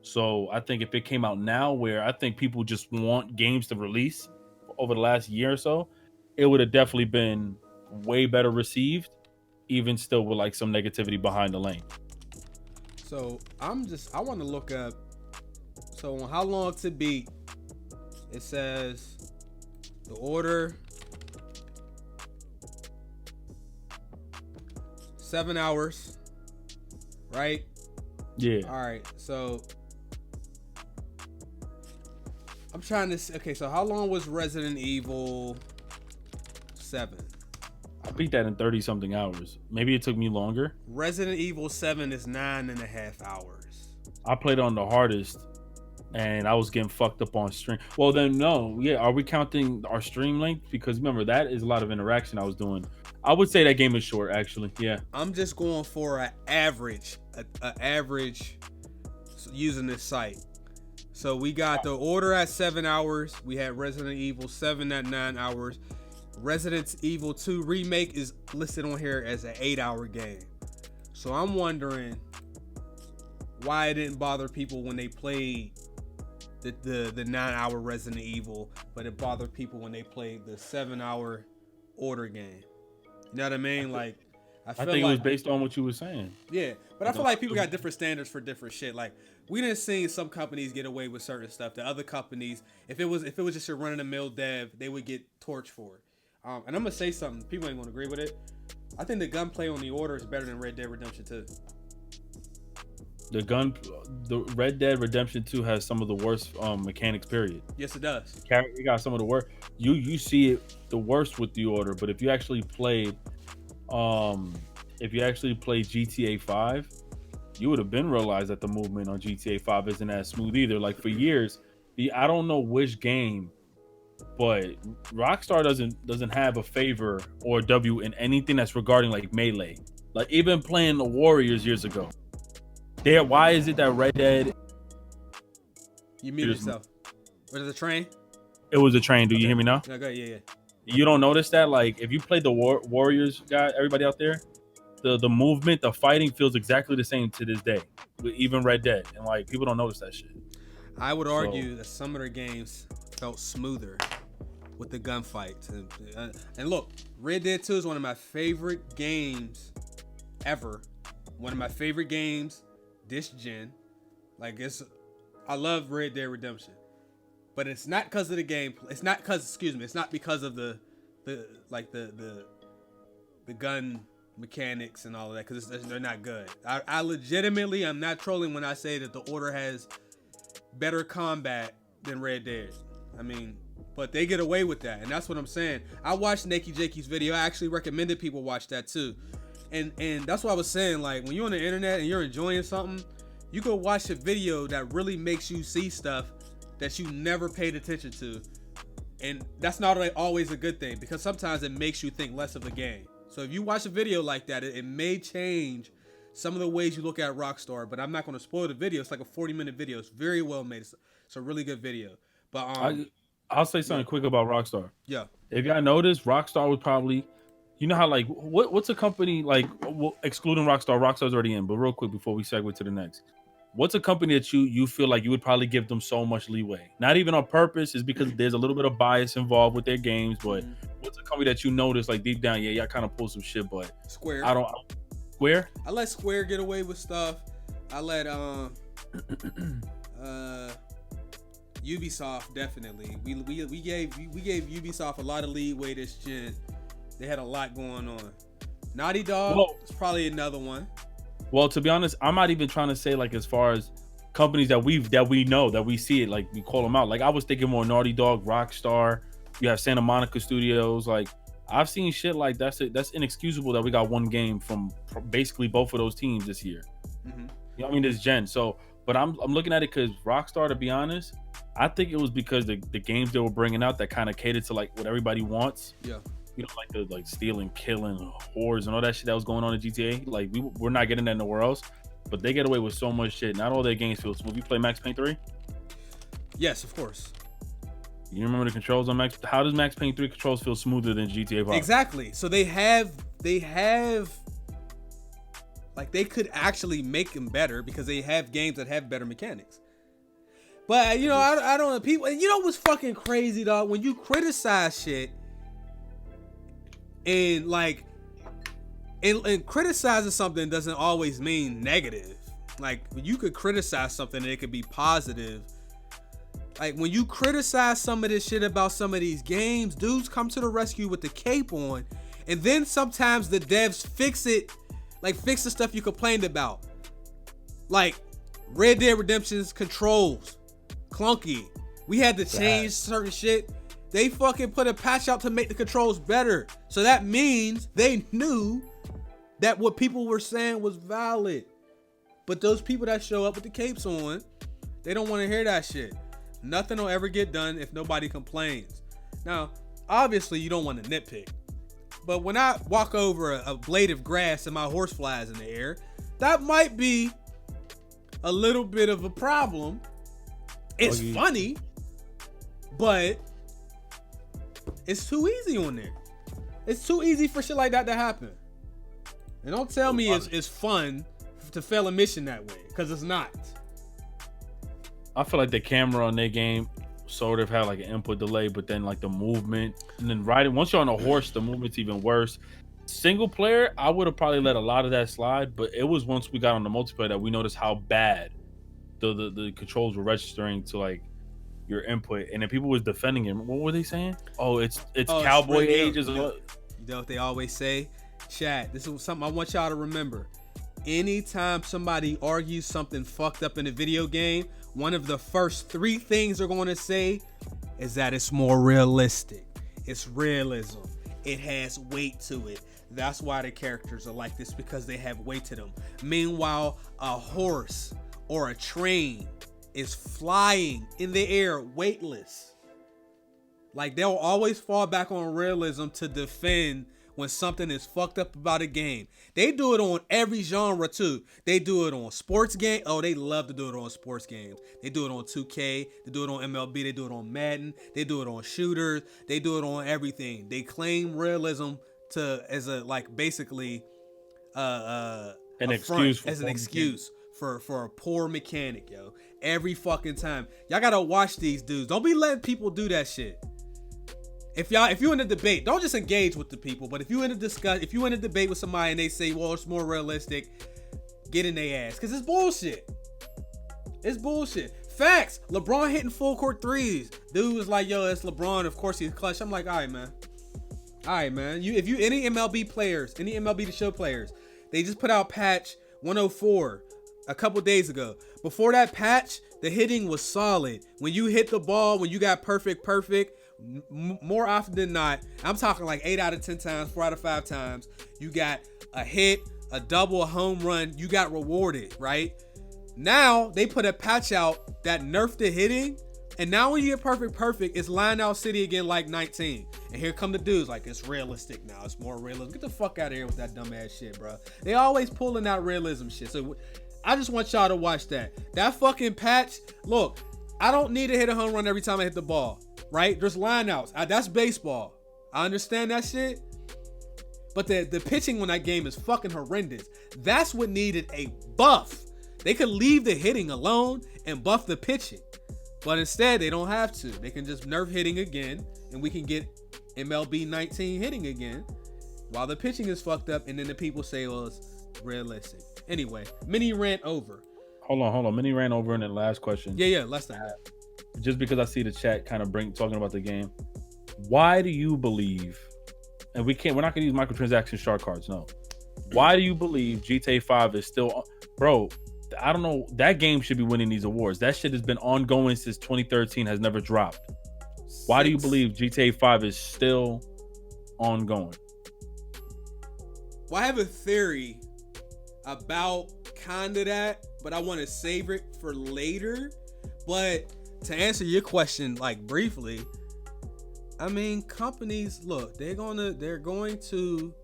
Speaker 1: So I think if it came out now, where I think people just want games to release over the last year or so, it would have definitely been way better received, even still with like some negativity behind the lane.
Speaker 2: So I want to look up, so on how long to beat, it says the order 7 hours, right?
Speaker 1: Yeah.
Speaker 2: All right, so I'm trying to, okay, so how long was Resident Evil 7?
Speaker 1: I beat that in 30 something hours. Maybe it took me longer.
Speaker 2: Resident Evil 7 is 9.5 hours.
Speaker 1: I played on the hardest and I was getting fucked up on stream. Well, then no. Yeah, are we counting our stream length? Because remember, that is a lot of interaction I was doing. I would say that game is short, actually. Yeah.
Speaker 2: I'm just going for an average using this site. So we got the order at 7 hours. We had Resident Evil 7 at 9 hours. Resident Evil 2 Remake is listed on here as an 8-hour game. So I'm wondering why it didn't bother people when they played the 9-hour Resident Evil, but it bothered people when they played the 7-hour order game. You know what I mean? Like, I
Speaker 1: think it was based on what you were saying.
Speaker 2: Yeah, but I feel like people got different standards for different shit. Like, we didn't see some companies get away with certain stuff. The other companies, if it was just a run-of-the-mill dev, they would get torched for it. And I'm gonna say something. People ain't gonna agree with it. I think the gunplay on the Order is better than Red Dead Redemption 2.
Speaker 1: The Red Dead Redemption 2 has some of the worst mechanics. Period.
Speaker 2: Yes, it does.
Speaker 1: You got some of the worst. You see it the worst with the Order, but if you actually played GTA 5, you would have been realized that the movement on GTA 5 isn't as smooth either. Like for years, I don't know which game, but Rockstar doesn't have a favor or a W in anything that's regarding like melee. Like even playing the Warriors years ago. Why is it that Red Dead?
Speaker 2: You mute yourself. Was it a train?
Speaker 1: It was a train. Do you hear me now?
Speaker 2: No, go ahead. Yeah.
Speaker 1: You don't notice that? Like if you play the Warriors, guy, everybody out there, the movement, the fighting feels exactly the same to this day. Even Red Dead, and like people don't notice that shit.
Speaker 2: I would argue that some of their games felt smoother with the gunfights. And look, Red Dead 2 is one of my favorite games ever. One of my favorite games this gen. Like I love Red Dead Redemption. But it's not because of the gameplay. It's not because of the gun mechanics and all of that, because they're not good. I legitimately, I'm not trolling when I say that the Order has better combat than Red Dead. I mean, but they get away with that, and that's what I'm saying. I watched Nakey Jakey's video. I actually recommended people watch that too, and that's what I was saying. Like when you're on the internet and you're enjoying something, you go watch a video that really makes you see stuff that you never paid attention to, and that's not always a good thing, because sometimes it makes you think less of the game. So if you watch a video like that, it may change some of the ways you look at Rockstar, but I'm not going to spoil the video. It's like a 40-minute video. It's very well made. It's a really good video. But
Speaker 1: I'll say something quick about Rockstar.
Speaker 2: Yeah.
Speaker 1: If y'all noticed, Rockstar was probably, you know how like what's a company like, excluding Rockstar's already in, but real quick before we segue to the next. What's a company that you feel like you would probably give them so much leeway? Not even on purpose, is because there's a little bit of bias involved with their games, but what's a company that you notice like deep down, y'all kind of pull some shit, but
Speaker 2: Square.
Speaker 1: Square?
Speaker 2: I let Square get away with stuff. I let Ubisoft definitely. We gave Ubisoft a lot of leeway this gen. They had a lot going on. Naughty Dog is probably another one.
Speaker 1: Well, to be honest, I'm not even trying to say like as far as companies that we know that we see it, like we call them out. Like I was thinking more Naughty Dog, Rockstar. You have Santa Monica Studios. Like I've seen shit like that's inexcusable that we got one game from basically both of those teams this year. Mm-hmm. You know what I mean? This gen. So, but I'm looking at it because Rockstar, to be honest, I think it was because the games they were bringing out that kind of catered to like what everybody wants. Yeah. You know, like the stealing, killing, whores, and all that shit that was going on in GTA. Like we're not getting that nowhere else, but they get away with so much shit. Not all their games feel smooth. You play Max Payne 3?
Speaker 2: Yes, of course.
Speaker 1: You remember the controls on Max? How does Max Payne 3 controls feel smoother than GTA 5?
Speaker 2: Exactly. So they have like they could actually make them better because they have games that have better mechanics. But you know, I don't know people. You know what's fucking crazy, dog? When you criticize shit. And like, and criticizing something doesn't always mean negative. Like you could criticize something and it could be positive. Like when you criticize some of this shit about some of these games, dudes come to the rescue with the cape on, and then sometimes the devs fix it, like fix the stuff you complained about. Like Red Dead Redemption's controls, clunky. We had to change certain shit. They fucking put a patch out to make the controls better. So that means they knew that what people were saying was valid. But those people that show up with the capes on, they don't want to hear that shit. Nothing will ever get done if nobody complains. Now, obviously you don't want to nitpick. But when I walk over a blade of grass and my horse flies in the air, that might be a little bit of a problem. It's funny, but it's too easy on there. It's too easy for shit like that to happen. And don't tell me it's fun to fail a mission that way, because it's not.
Speaker 1: I feel like the camera on their game sort of had like an input delay, but then like the movement, and then riding, once you're on a horse, the movement's even worse. Single player, I would have probably let a lot of that slide, but it was once we got on the multiplayer that we noticed how bad the controls were registering to like your input, and then people was defending him. What were they saying? Oh, it's
Speaker 2: Oh,
Speaker 1: cowboy
Speaker 2: it's
Speaker 1: age.
Speaker 2: you know what they always say? Chat, this is something I want y'all to remember. Anytime somebody argues something fucked up in a video game, one of the first 3 things they're going to say is that it's more realistic. It's realism. It has weight to it. That's why the characters are like this, because they have weight to them. Meanwhile, a horse or a train is flying in the air, weightless. Like, they'll always fall back on realism to defend when something is fucked up about a game. They do it on every genre too. They do it on sports game. Oh, they love to do it on sports games. They do it on 2K. They do it on MLB. They do it on Madden. They do it on shooters. They do it on everything. They claim realism as a basically an
Speaker 1: excuse
Speaker 2: for a poor mechanic, yo. Every fucking time. Y'all gotta watch these dudes. Don't be letting people do that shit. If you in a debate, don't just engage with the people, but if you in a debate with somebody and they say, well, it's more realistic, get in their ass. Cause it's bullshit. It's bullshit. Facts. LeBron hitting full court threes. Dude was like, yo, it's LeBron. Of course he's clutch. I'm like, all right, man. If you any MLB players, any MLB The Show players, they just put out patch 104 a couple days ago. Before that patch, the hitting was solid. When you hit the ball, when you got perfect, more often than not, I'm talking like 8 out of 10 times, 4 out of 5 times, you got a hit, a double, a home run, you got rewarded, right? Now they put a patch out that nerfed the hitting, and now when you get perfect, it's line out city again like 19. And here come the dudes like, it's realistic now, it's more realism. Get the fuck out of here with that dumbass shit, bro. They always pulling out realism shit. So I just want y'all to watch that. That fucking patch, look, I don't need to hit a home run every time I hit the ball, right? There's lineouts. That's baseball. I understand that shit. But the pitching on that game is fucking horrendous. That's what needed a buff. They could leave the hitting alone and buff the pitching. But instead, they don't have to. They can just nerf hitting again, and we can get MLB 19 hitting again while the pitching is fucked up, and then the people say, well, it's realistic. Anyway, mini rant over.
Speaker 1: Hold on. Mini rant over, and then last question.
Speaker 2: Yeah, less than that.
Speaker 1: Just because I see the chat kind of talking about the game, why do you believe, and we're not gonna use microtransaction shark cards, no. Why do you believe GTA 5 is still, bro? I don't know. That game should be winning these awards. That shit has been ongoing since 2013, has never dropped. Why do you believe GTA 5 is still ongoing?
Speaker 2: Well, I have a theory about kind of that, but I want to save it for later. But to answer your question, like briefly, I mean, companies, look, they're going to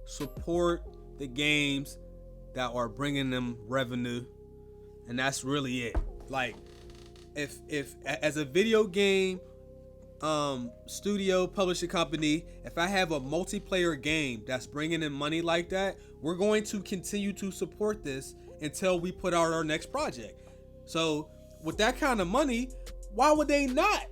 Speaker 2: support the games that are bringing them revenue, and that's really it. Like, if as a video game studio publishing company, if I have a multiplayer game that's bringing in money like that, we're going to continue to support this until we put out our next project. So with that kind of money, why would they not?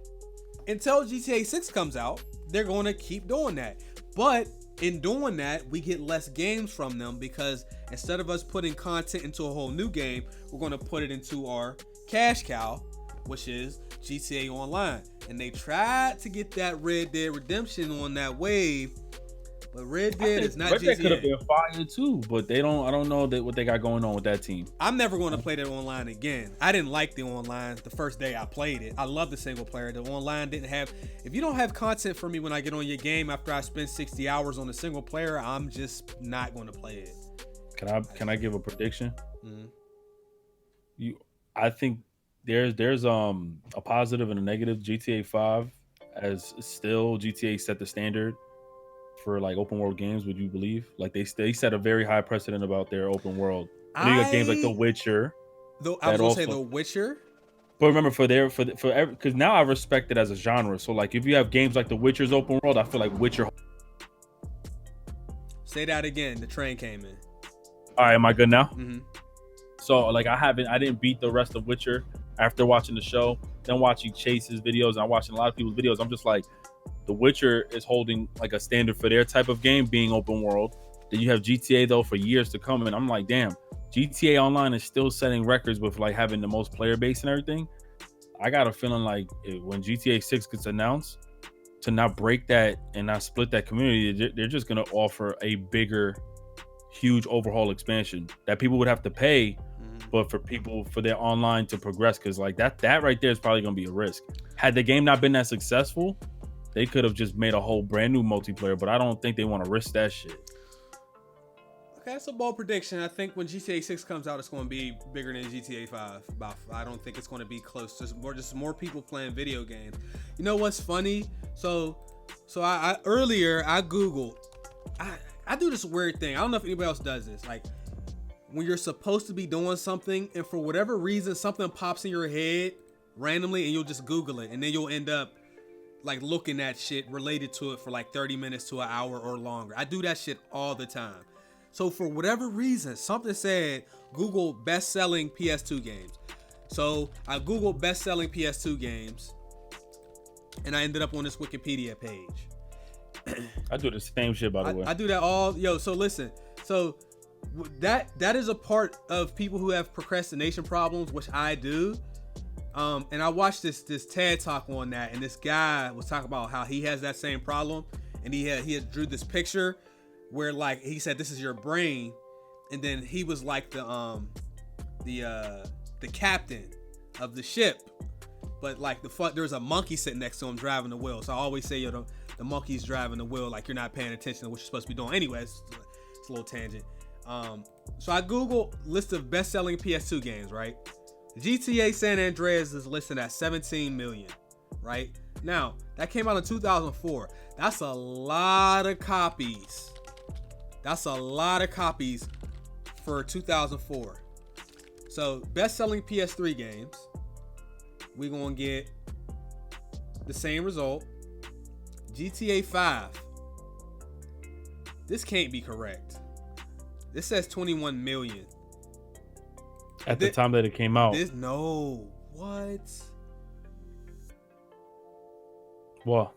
Speaker 2: Until GTA 6 comes out, they're going to keep doing that. But in doing that, we get less games from them, because instead of us putting content into a whole new game, we're going to put it into our cash cow, which is GTA Online. And they tried to get that Red Dead Redemption on that wave, but Red Dead is not GTA.
Speaker 1: Red Dead could have been fire too, but I don't know what they got going on with that team.
Speaker 2: I'm never going to play that online again. I didn't like the online the first day I played it. I love the single player. The online didn't have. If you don't have content for me when I get on your game after I spend 60 hours on the single player, I'm just not going to play it.
Speaker 1: Can I give a prediction?
Speaker 2: Mm-hmm.
Speaker 1: I think there's a positive and a negative. GTA 5 as still GTA set the standard for like open world games. Would you believe? Like they set a very high precedent about their open world. And you got games like The Witcher.
Speaker 2: I was gonna say The Witcher.
Speaker 1: But remember, because now I respect it as a genre. So like if you have games like The Witcher's open world, I feel like Witcher.
Speaker 2: Say that again. The train came in.
Speaker 1: All right, am I good now?
Speaker 2: Mm-hmm.
Speaker 1: So like I didn't beat the rest of Witcher after watching the show, then watching Chase's videos, and I'm watching a lot of people's videos. I'm just like, The Witcher is holding like a standard for their type of game being open world. Then you have GTA though for years to come, and I'm like, damn, GTA Online is still setting records with like having the most player base and everything. I got a feeling like when GTA 6 gets announced, to not break that and not split that community, they're just gonna offer a bigger, huge overhaul expansion that people would have to pay, but for people for their online to progress, because like that right there is probably gonna be a risk. Had the game not been that successful, they could have just made a whole brand new multiplayer, but I don't think they want to risk that shit.
Speaker 2: Okay, that's a bold prediction. I think when GTA 6 comes out, it's going to be bigger than GTA 5. I don't think it's going to be close. Just more people playing video games. You know what's funny? So I earlier I Googled. I do this weird thing. I don't know if anybody else does this. Like when you're supposed to be doing something, and for whatever reason something pops in your head randomly, and you'll just Google it, and then you'll end up like looking at shit related to it for like 30 minutes to an hour or longer. I do that shit all the time. So for whatever reason, something said Google best-selling PS2 games. So I Googled best-selling PS2 games, and I ended up on this Wikipedia page.
Speaker 1: I do the same shit, by the way.
Speaker 2: I do that all. Yo, so listen. So that is a part of people who have procrastination problems, which I do. And I watched this TED talk on that, and this guy was talking about how he has that same problem, and he had drew this picture where like he said this is your brain, and then he was like the captain of the ship, but like there's a monkey sitting next to him driving the wheel. So I always say, yo, the monkey's driving the wheel, like you're not paying attention to what you're supposed to be doing. Anyways, it's a little tangent. So I Googled list of best-selling PS2 games, right? GTA San Andreas is listed at 17 million, right? Now, that came out in 2004. That's a lot of copies. That's a lot of copies for 2004. So, best-selling PS3 games, we're going to get the same result. GTA 5. This can't be correct. This says 21 million.
Speaker 1: At the time that it came out.
Speaker 2: No. What?
Speaker 1: What?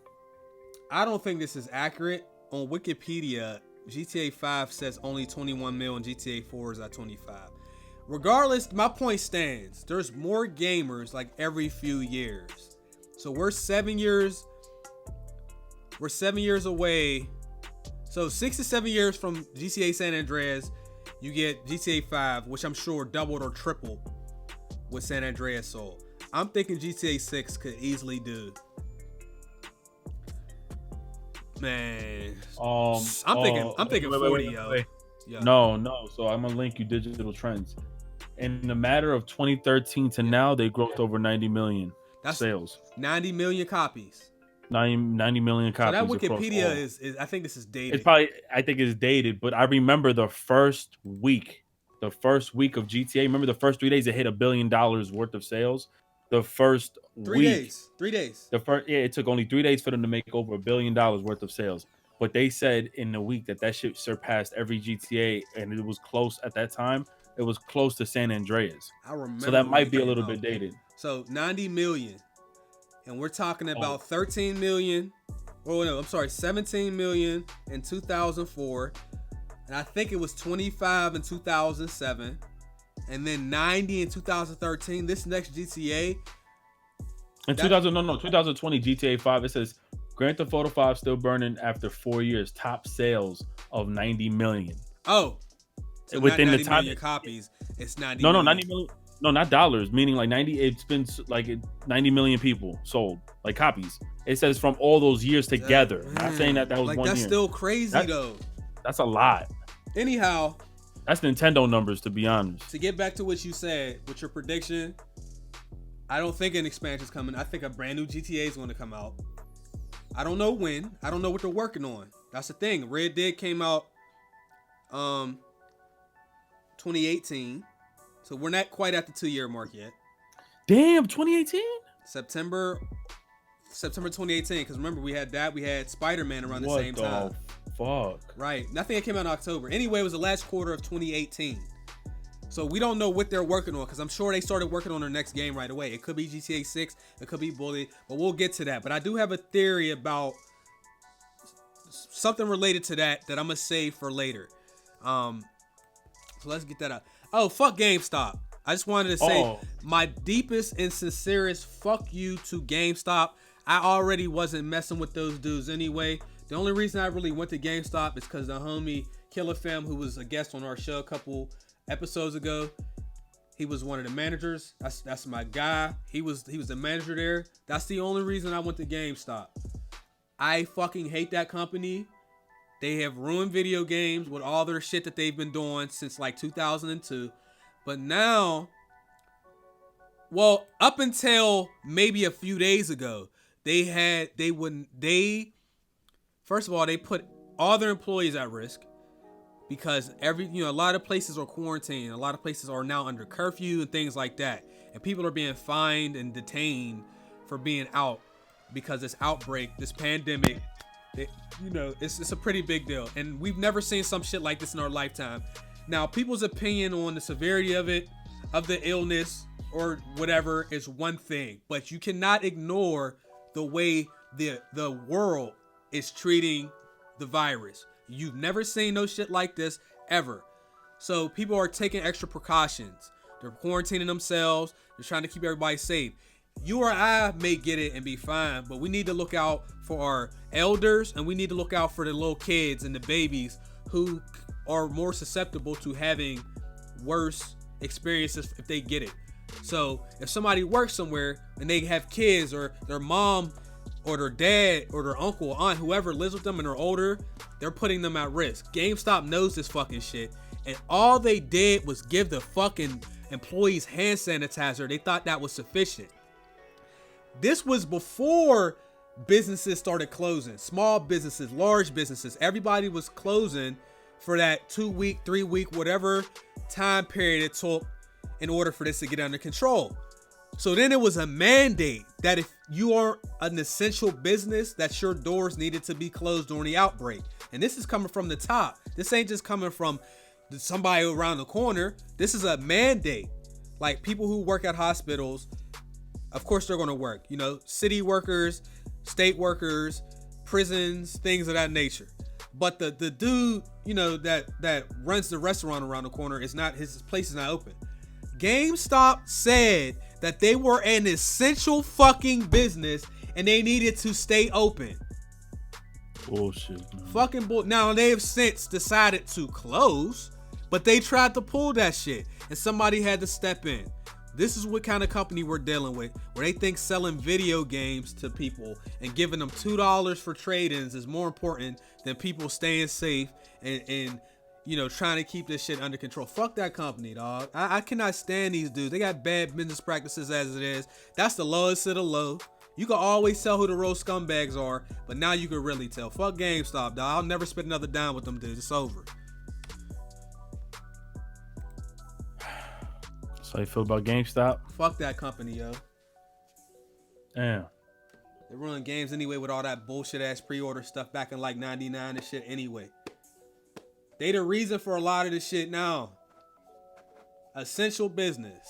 Speaker 2: I don't think this is accurate. On Wikipedia, GTA 5 says only 21 mil and GTA 4 is at 25. Regardless, my point stands. There's more gamers like every few years. So we're 7 years. We're 7 years away. So 6 to 7 years from GTA San Andreas, you get GTA 5, which I'm sure doubled or tripled what San Andreas sold. I'm thinking GTA 6 could easily do. Man, I'm thinking 40, yo. Yeah.
Speaker 1: No. So I'm gonna link you digital trends. In the matter of 2013 to now, they growth over 90 million sales.
Speaker 2: 90 million copies.
Speaker 1: 90 million copies.
Speaker 2: So that Wikipedia is I think this is dated.
Speaker 1: It's probably, I think it's dated, but I remember the first week of GTA. Remember the first 3 days it hit $1 billion worth of sales. The first
Speaker 2: 3 days. 3 days.
Speaker 1: It took only 3 days for them to make over $1 billion worth of sales. But they said in the week that shit surpassed every GTA, and it was close at that time. It was close to San Andreas.
Speaker 2: I remember.
Speaker 1: So that might be a little bit dated.
Speaker 2: So 90 million. And we're talking about 13 million. Oh no, I'm sorry, 17 million in 2004. And I think it was 25 in 2007. And then 90 in 2013. This next GTA.
Speaker 1: In 2020 GTA 5, it says Grand Theft Auto 5 still burning after 4 years. Top sales of 90 million.
Speaker 2: Oh. So
Speaker 1: within
Speaker 2: 90
Speaker 1: the time
Speaker 2: million copies, it's 90
Speaker 1: No,
Speaker 2: million.
Speaker 1: 90 million. No, not dollars, meaning like 90, it's been like 90 million people sold, like copies. It says from all those years together. Not saying that was
Speaker 2: like
Speaker 1: one
Speaker 2: that's
Speaker 1: year.
Speaker 2: still crazy though.
Speaker 1: That's a lot.
Speaker 2: Anyhow,
Speaker 1: that's Nintendo numbers, to be honest.
Speaker 2: To get back to what you said with your prediction, I don't think an expansion is coming. I think a brand new GTA is going to come out. I don't know when. I don't know what they're working on. That's the thing. Red Dead came out 2018. So we're not quite at the 2-year mark yet.
Speaker 1: Damn, 2018?
Speaker 2: September 2018. Because remember, we had Spider-Man around the same time.
Speaker 1: Fuck.
Speaker 2: Right. Nothing that came out in October. Anyway, it was the last quarter of 2018. So we don't know what they're working on, because I'm sure they started working on their next game right away. It could be GTA 6. It could be Bully. But we'll get to that. But I do have a theory about something related to that I'm going to save for later. So let's get that up. Oh, fuck GameStop. I just wanted to say my deepest and sincerest fuck you to GameStop. I already wasn't messing with those dudes anyway. The only reason I really went to GameStop is because the homie Killer Fam, who was a guest on our show a couple episodes ago, he was one of the managers. That's my guy. He was the manager there. That's the only reason I went to GameStop. I fucking hate that company. They have ruined video games with all their shit that they've been doing since like 2002. But now, well, up until maybe a few days ago, first of all, they put all their employees at risk because a lot of places are quarantined. A lot of places are now under curfew and things like that. And people are being fined and detained for being out because this outbreak, this pandemic, it's a pretty big deal. And we've never seen some shit like this in our lifetime. Now, people's opinion on the severity of it, of the illness or whatever is one thing, but you cannot ignore the way the world is treating the virus. You've never seen no shit like this ever. So people are taking extra precautions. They're quarantining themselves. They're trying to keep everybody safe. You or I may get it and be fine, but we need to look out for our elders and we need to look out for the little kids and the babies who are more susceptible to having worse experiences if they get it. So if somebody works somewhere and they have kids or their mom or their dad or their uncle or aunt, whoever lives with them and they're older, they're putting them at risk. GameStop knows this fucking shit. And all they did was give the fucking employees hand sanitizer. They thought that was sufficient. This was before businesses started closing. Small businesses, large businesses, everybody was closing for that 2 week, 3 week, whatever time period it took in order for this to get under control. So then it was a mandate that if you are an essential business, that your doors needed to be closed during the outbreak. And this is coming from the top. This ain't just coming from somebody around the corner. This is a mandate. Like people who work at hospitals, of course they're going to work. City workers, state workers, prisons, things of that nature. But the dude, that runs the restaurant around the corner his place is not open. GameStop said that they were an essential fucking business and they needed to stay open.
Speaker 1: Bullshit, man.
Speaker 2: Fucking bull. Now they have since decided to close, but they tried to pull that shit and somebody had to step in. This is what kind of company we're dealing with, where they think selling video games to people and giving them $2 for trade-ins is more important than people staying safe and trying to keep this shit under control. Fuck that company, dog. I cannot stand these dudes. They got bad business practices as it is. That's the lowest of the low. You can always tell who the real scumbags are, but now you can really tell. Fuck GameStop, dog. I'll never spend another dime with them dudes. It's over.
Speaker 1: So how you feel about GameStop?
Speaker 2: Fuck that company, yo.
Speaker 1: Damn.
Speaker 2: They run games anyway with all that bullshit ass pre-order stuff back in like 99 and shit anyway. They the reason for a lot of this shit now. Essential business.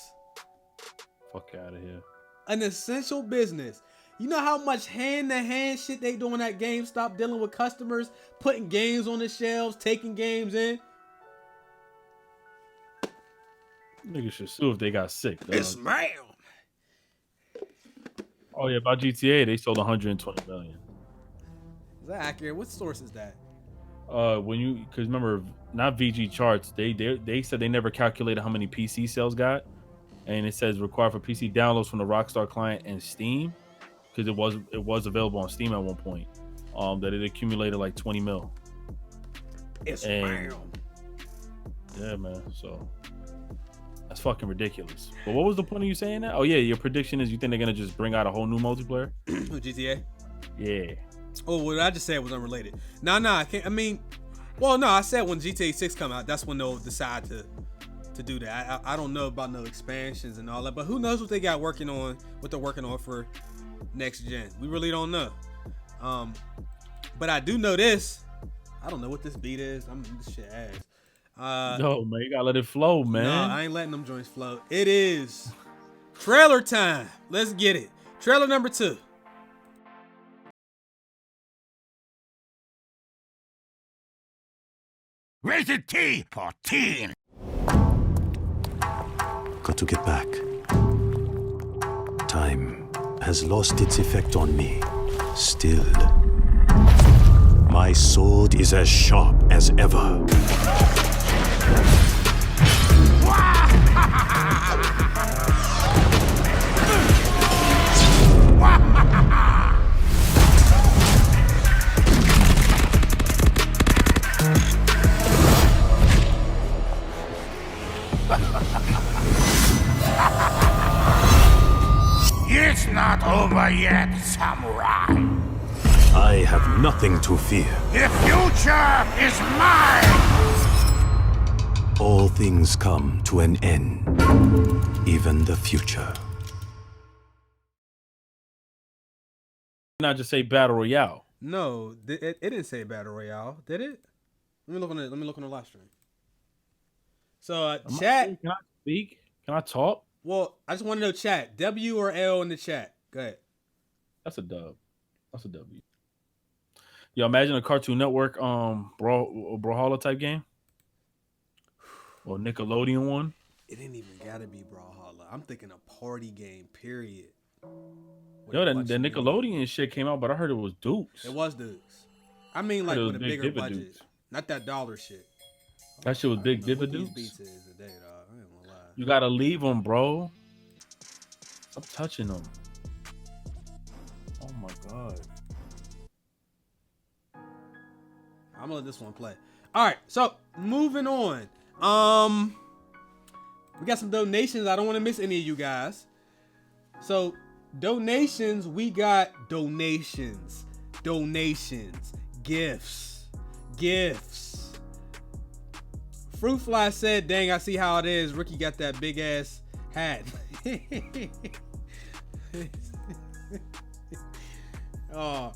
Speaker 1: Fuck out of here.
Speaker 2: An essential business. You know how much hand-to-hand shit they doing at GameStop dealing with customers, putting games on the shelves, taking games in?
Speaker 1: Niggas should sue if they got sick, dog.
Speaker 2: It's ma'am.
Speaker 1: Oh yeah, about GTA, they sold 120 million.
Speaker 2: Is that accurate? What source is that?
Speaker 1: Because remember, not VG charts, they said they never calculated how many PC sales got, and it says required for PC downloads from the Rockstar client and Steam, because it was available on Steam at one point. That it accumulated like 20 mil.
Speaker 2: It's ma'am.
Speaker 1: Yeah, man. So that's fucking ridiculous. But what was the point of you saying that? Oh yeah, your prediction is you think they're gonna just bring out a whole new multiplayer?
Speaker 2: GTA?
Speaker 1: Yeah.
Speaker 2: Oh, what I just said was unrelated. I can't. I said when GTA 6 come out, that's when they'll decide to do that. I don't know about no expansions and all that, but who knows what they're working on for next gen. We really don't know. But I do know this. I don't know what this beat is. This shit ass.
Speaker 1: No, man, you gotta let it flow, man.
Speaker 2: No, I ain't letting them joints flow. It is trailer time. Let's get it. Trailer number 2.
Speaker 3: Rated T for teen.
Speaker 4: got to get back. Time has lost its effect on me. Still, my sword is as sharp as ever.
Speaker 3: It's not over yet, samurai.
Speaker 4: I have nothing to fear.
Speaker 3: The future is mine!
Speaker 4: All things come to an end, even the future.
Speaker 1: Not just say battle royale.
Speaker 2: No, it didn't say battle royale, did it? Let me look on the live stream. So chat.
Speaker 1: Can I speak? Can I talk?
Speaker 2: Well, I just want to know chat. W or L in the chat? Go ahead.
Speaker 1: That's a dub. That's a W. Yo, imagine a Cartoon Network Brawlhalla type game. Or Nickelodeon one.
Speaker 2: It ain't even gotta be Brawlhalla. I'm thinking a party game, period.
Speaker 1: Yo, the Nickelodeon shit came out, but I heard it was Dukes.
Speaker 2: It was Dukes. I mean, like with a bigger budget.
Speaker 1: Dukes.
Speaker 2: Not that dollar shit.
Speaker 1: That shit was big Dipper
Speaker 2: These
Speaker 1: Dukes.
Speaker 2: beats is today, dog. I ain't gonna lie.
Speaker 1: You gotta leave them, bro. Stop touching them. Oh my god.
Speaker 2: I'm gonna let this one play. All right, so moving on. We got some donations. I don't want to miss any of you guys. So donations, we got donations, gifts. Fruit Fly said, "Dang, I see how it is. Ricky got that big ass hat."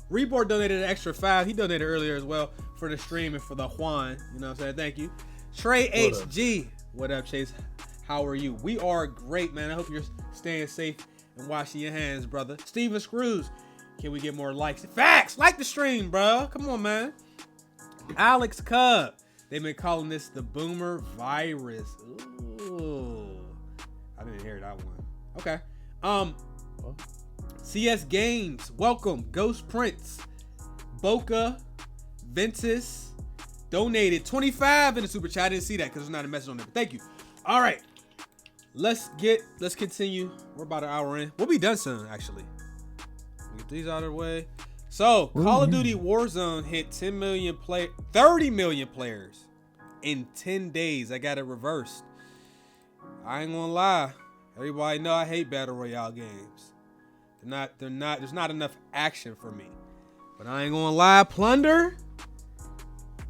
Speaker 2: Reborn donated an extra $5. He donated earlier as well for the stream and for the Juan. You know what I'm saying? Thank you. Trey HG. What up, Chase? How are you? We are great, man. I hope you're staying safe and washing your hands, brother. Steven Screws. Can we get more likes? Facts! Like the stream, bro. Come on, man. Alex Cub. They've been calling this the boomer virus. Ooh. I didn't hear that one. Okay. CS Games. Welcome. Ghost Prince. Boca. Ventus. Donated 25 in the super chat. I didn't see that because there's not a message on there. But thank you. All right. Let's continue. We're about an hour in. We'll be done soon, actually. Get these out of the way. So, Call of Duty Warzone hit 30 million players in 10 days. I got it reversed. I ain't gonna lie. Everybody know I hate battle royale games. There's not enough action for me. But I ain't gonna lie, Plunder,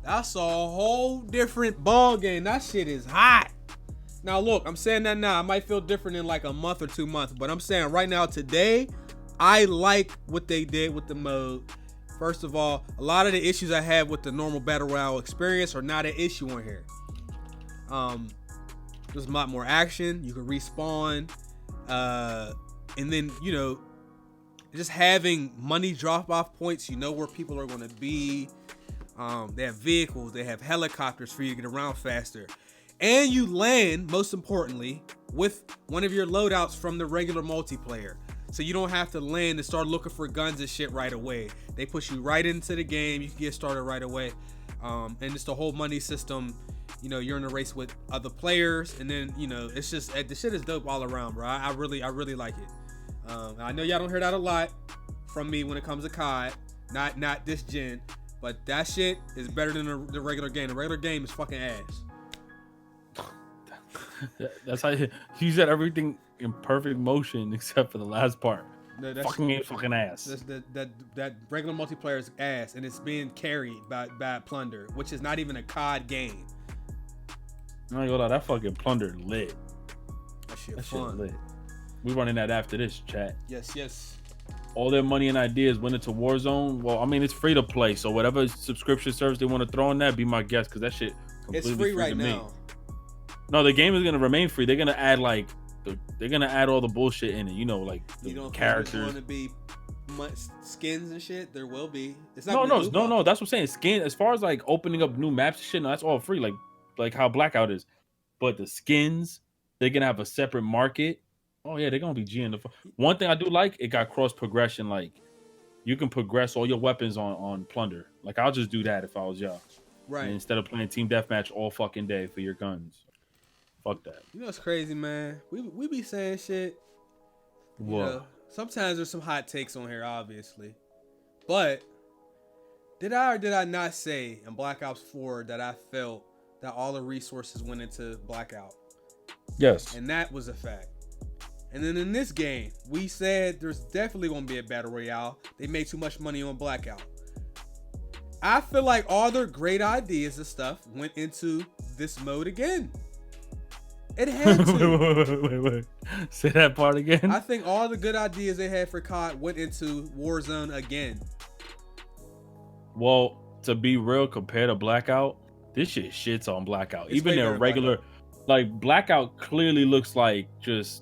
Speaker 2: that's a whole different ball game. That shit is hot. Now look, I'm saying that now. I might feel different in like a month or 2 months, but I'm saying right now, today, I like what they did with the mode. First of all, a lot of the issues I have with the normal battle royale experience are not an issue on here. There's a lot more action. You can respawn, and then just having money drop off points. You know where people are going to be. They have vehicles. They have helicopters for you to get around faster. And you land, most importantly, with one of your loadouts from the regular multiplayer. So you don't have to land and start looking for guns and shit right away. They push you right into the game. You can get started right away. And it's the whole money system. You're in a race with other players. And then, it's just, the shit is dope all around, bro. I really like it. I know y'all don't hear that a lot from me when it comes to COD. Not this gen. But that shit is better than the regular game. The regular game is fucking ass.
Speaker 1: That's how you said everything in perfect motion except for the last part. Fucking ass.
Speaker 2: That regular multiplayer is ass, and it's being carried by Plunder, which is not even a COD game.
Speaker 1: I'm not gonna lie, that fucking Plunder lit.
Speaker 2: That shit lit.
Speaker 1: We running that after this, chat.
Speaker 2: Yes.
Speaker 1: All their money and ideas went into Warzone. Well, I mean, it's free to play, so whatever subscription service they want to throw on that, be my guest, because that shit completely
Speaker 2: it's free right now.
Speaker 1: No, the game is gonna remain free. They're gonna add they're gonna add all the bullshit in it. Like the characters.
Speaker 2: There's going to be skins and shit. There will be. It's
Speaker 1: not. No. That's what I'm saying. Skin. As far as like opening up new maps and shit, no, that's all free. Like how Blackout is. But the skins, they're gonna have a separate market. Oh yeah, they're gonna be G in the. One thing I do like, it got cross progression. Like you can progress all your weapons on Plunder. Like I'll just do that if I was y'all. And
Speaker 2: Right.
Speaker 1: instead of playing team deathmatch all fucking day for your guns. Fuck that.
Speaker 2: You know what's crazy, man? We be saying shit. You
Speaker 1: What?
Speaker 2: know, sometimes there's some hot takes on here, obviously. But did I or did I not say in Black Ops 4 that I felt that all the resources went into Blackout?
Speaker 1: Yes.
Speaker 2: And that was a fact. And then in this game, we said there's definitely going to be a battle royale. They made too much money on Blackout. I feel like all their great ideas and stuff went into this mode again. It had to.
Speaker 1: wait. Say that part again.
Speaker 2: I think all the good ideas they had for COD went into Warzone again.
Speaker 1: Well, to be real, compared to Blackout, this shit shits on Blackout.
Speaker 2: It's
Speaker 1: Even
Speaker 2: way
Speaker 1: their
Speaker 2: better than
Speaker 1: regular, like Blackout clearly looks like just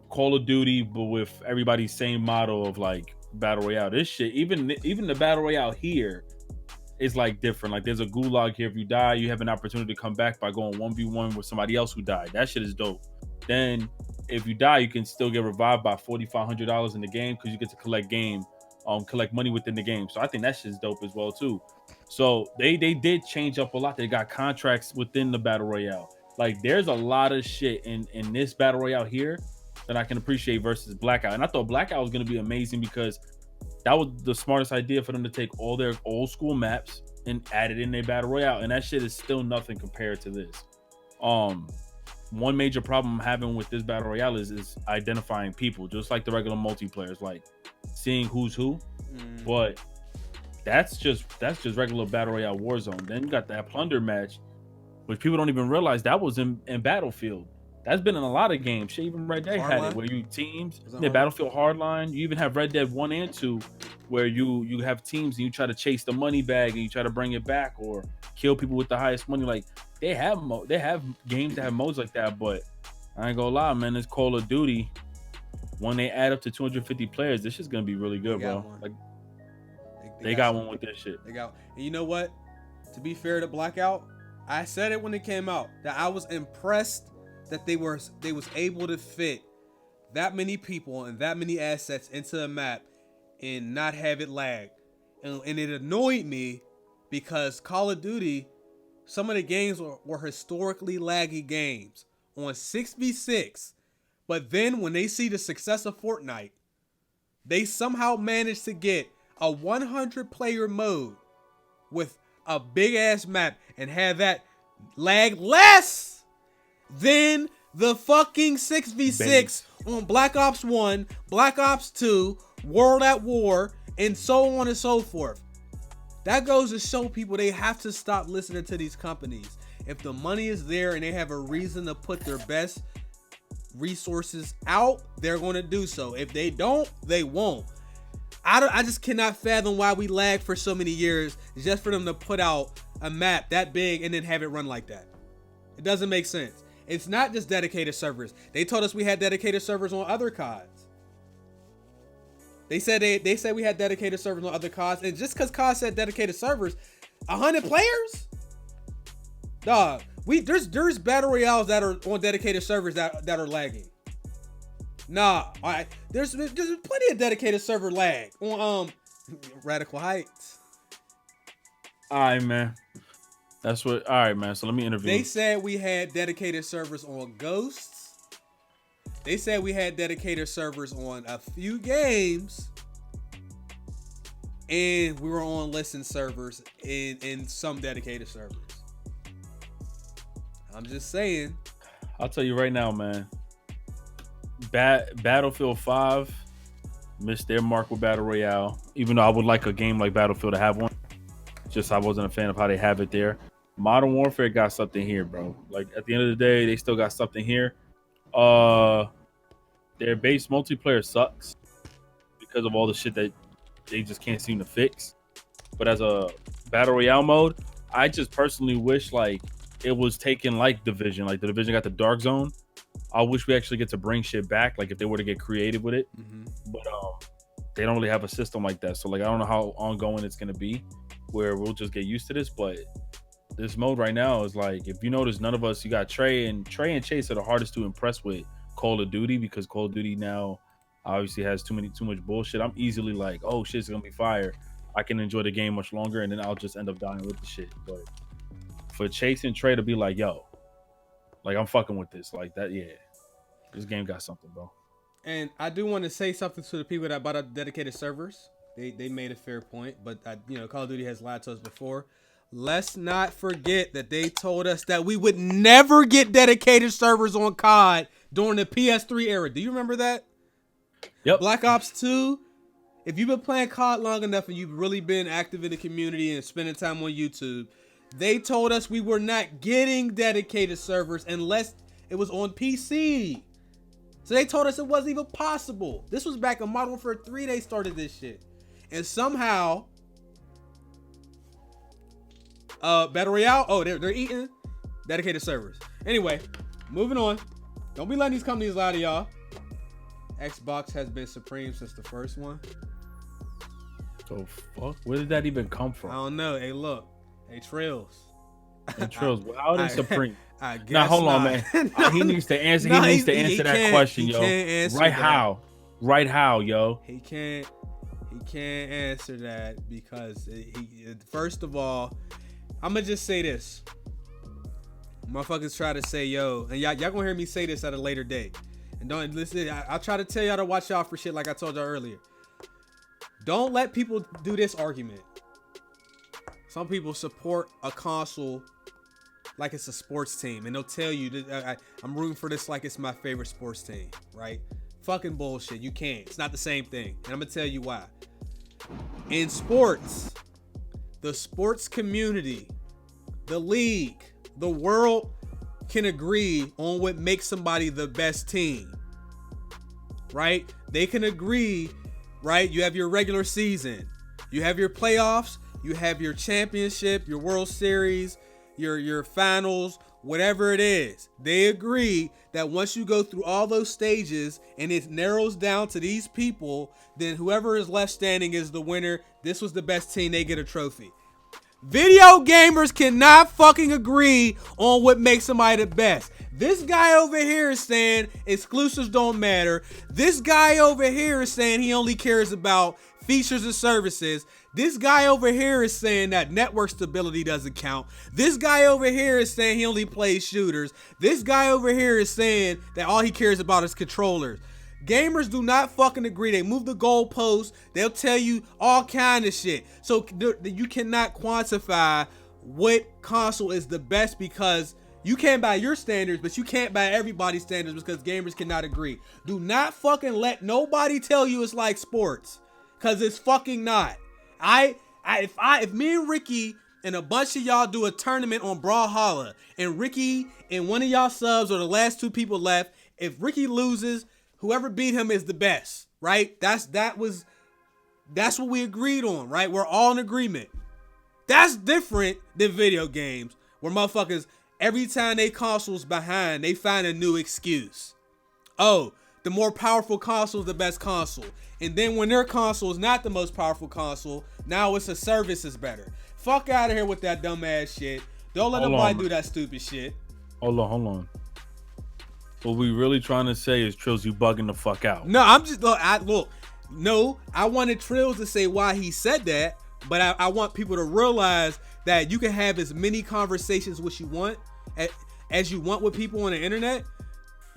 Speaker 1: Call of Duty, but with everybody's same model of like battle royale. This shit, even the battle royale here is like different. Like there's a gulag here. If you die, you have an opportunity to come back by going 1v1 with somebody else who died. That shit is dope. Then if you die, you can still get revived by $4,500 in the game because you get to collect money within the game. So I think that shit's dope as well too. So they did change up a lot. They got contracts within the battle royale. Like there's a lot of shit in this battle royale here that I can appreciate versus Blackout. And I thought Blackout was going to be amazing because that was the smartest idea for them to take all their old school maps and add it in their battle royale. And that shit is still nothing compared to this. One major problem I'm having with this battle royale is identifying people, just like the regular multiplayers, like seeing who's who. But that's just regular battle royale Warzone. Then you got that Plunder match, which people don't even realize that was in Battlefield. That's been in a lot of games. Shit, even Red Dead had it, where you teams. Yeah, Battlefield Hardline. You even have Red Dead 1 and 2, where you have teams and you try to chase the money bag and you try to bring it back or kill people with the highest money. Like they have games that have modes like that. But I ain't gonna lie, man. This Call of Duty, when they add up to 250 players, this is gonna be really good, bro. Like they got one with this shit.
Speaker 2: They got, and you know what? To be fair to Blackout, I said it when it came out that I was impressed that they was able to fit that many people and that many assets into a map and not have it lag. And it annoyed me because Call of Duty, some of the games were historically laggy games on 6v6. But then when they see the success of Fortnite, they somehow managed to get a 100 player mode with a big ass map and have that lag less than the fucking 6v6 on Black Ops 1, Black Ops 2, World at War, and so on and so forth. That goes to show people they have to stop listening to these companies. If the money is there and they have a reason to put their best resources out, they're going to do so. If they don't, they won't. I just cannot fathom why we lag for so many years just for them to put out a map that big and then have it run like that. It doesn't make sense. It's not just dedicated servers. They told us we had dedicated servers on other CODs. They said we had dedicated servers on other CODs, and just because COD said dedicated servers, 100 players, dog. There's battle royales that are on dedicated servers that are lagging. Nah, all right. There's plenty of dedicated server lag on Radical Heights.
Speaker 1: All right, man. That's what. All right, man. So let me interview.
Speaker 2: They said we had dedicated servers on Ghosts. They said we had dedicated servers on a few games, and we were on listen servers in some dedicated servers. I'm just saying.
Speaker 1: I'll tell you right now, man. Battlefield 5 missed their mark with Battle Royale. Even though I would like a game like Battlefield to have one, just I wasn't a fan of how they have it there. Modern Warfare got something here, bro. Like at the end of the day, they still got something here. Their base multiplayer sucks because of all the shit that they just can't seem to fix. But as a Battle Royale mode, I just personally wish like it was taken like Division. Like the Division got the Dark Zone. I wish we actually get to bring shit back, like if they were to get creative with it. But they don't really have a system like that. So like I don't know how ongoing it's gonna be, where we'll just get used to this. But this mode right now is like, if you notice, none of us, you got Trey and Chase are the hardest to impress with Call of Duty, because Call of Duty now obviously has too much bullshit. I'm easily like, oh shit, it's gonna be fire. I can enjoy the game much longer, and then I'll just end up dying with the shit. But for Chase and Trey to be like, yo, like I'm fucking with this, like that, yeah, this game got something, bro.
Speaker 2: And I do want to say something to the people that bought up dedicated servers. They made a fair point, but Call of Duty has lied to us before. Let's not forget that they told us that we would never get dedicated servers on COD during the PS3 era. Do you remember that?
Speaker 1: Yep.
Speaker 2: Black Ops 2. If you've been playing COD long enough and you've really been active in the community and spending time on YouTube, they told us we were not getting dedicated servers unless it was on PC. So they told us it wasn't even possible. This was back in Modern Warfare 3 they started this shit. And somehow, Battle Royale, oh, they're eating dedicated servers. Anyway, moving on. Don't be letting these companies lie to y'all. Xbox has been supreme since the first one.
Speaker 1: So fuck, where did that even come from?
Speaker 2: I don't know. Hey, look. Hey, Trills.
Speaker 1: Hey, Trills, how are they supreme?
Speaker 2: I guess
Speaker 1: Now hold on,
Speaker 2: not.
Speaker 1: man.
Speaker 2: No,
Speaker 1: he needs to answer.
Speaker 2: no,
Speaker 1: he needs to
Speaker 2: he
Speaker 1: answer that
Speaker 2: can't-
Speaker 1: question,
Speaker 2: he
Speaker 1: yo.
Speaker 2: can't answer
Speaker 1: Right
Speaker 2: that.
Speaker 1: how? Right how, yo?
Speaker 2: He can't answer that because first of all, I'm gonna just say this. Motherfuckers try to say, yo, and y'all gonna hear me say this at a later date. And don't listen, I'll try to tell y'all to watch out for shit like I told y'all earlier. Don't let people do this argument. Some people support a console like it's a sports team, and they'll tell you that I'm rooting for this like it's my favorite sports team, right? Fucking bullshit. You can't. It's not the same thing. And I'm gonna tell you why. In sports, the sports community, the league, the world can agree on what makes somebody the best team, right? They can agree, right? You have your regular season, you have your playoffs, you have your championship, your World Series, your finals, whatever it is. They agree that once you go through all those stages and it narrows down to these people, then whoever is left standing is the winner. This was the best team, they get a trophy. Video gamers cannot fucking agree on what makes somebody the best. This guy over here is saying exclusives don't matter. This guy over here is saying he only cares about features and services. This guy over here is saying that network stability doesn't count. This guy over here is saying he only plays shooters. This guy over here is saying that all he cares about is controllers. Gamers do not fucking agree. They move the goalposts. They'll tell you all kind of shit. So you cannot quantify what console is the best because you can by your standards, but you can't by everybody's standards because gamers cannot agree. Do not fucking let nobody tell you it's like sports, because it's fucking not. If me and Ricky and a bunch of y'all do a tournament on Brawlhalla and Ricky and one of y'all subs or the last two people left, if Ricky loses, whoever beat him is the best, right? That's what we agreed on, right? We're all in agreement. That's different than video games where motherfuckers, every time they console's behind, they find a new excuse. Oh, the more powerful console is the best console. And then when their console is not the most powerful console, now it's a service is better. Fuck out of here with that dumb ass shit. Don't let nobody do that stupid shit.
Speaker 1: Hold on. What we really trying to say is, Trills, you bugging the fuck out.
Speaker 2: No, I'm just I wanted Trills to say why he said that, but I want people to realize that you can have as many conversations as you want with people on the internet,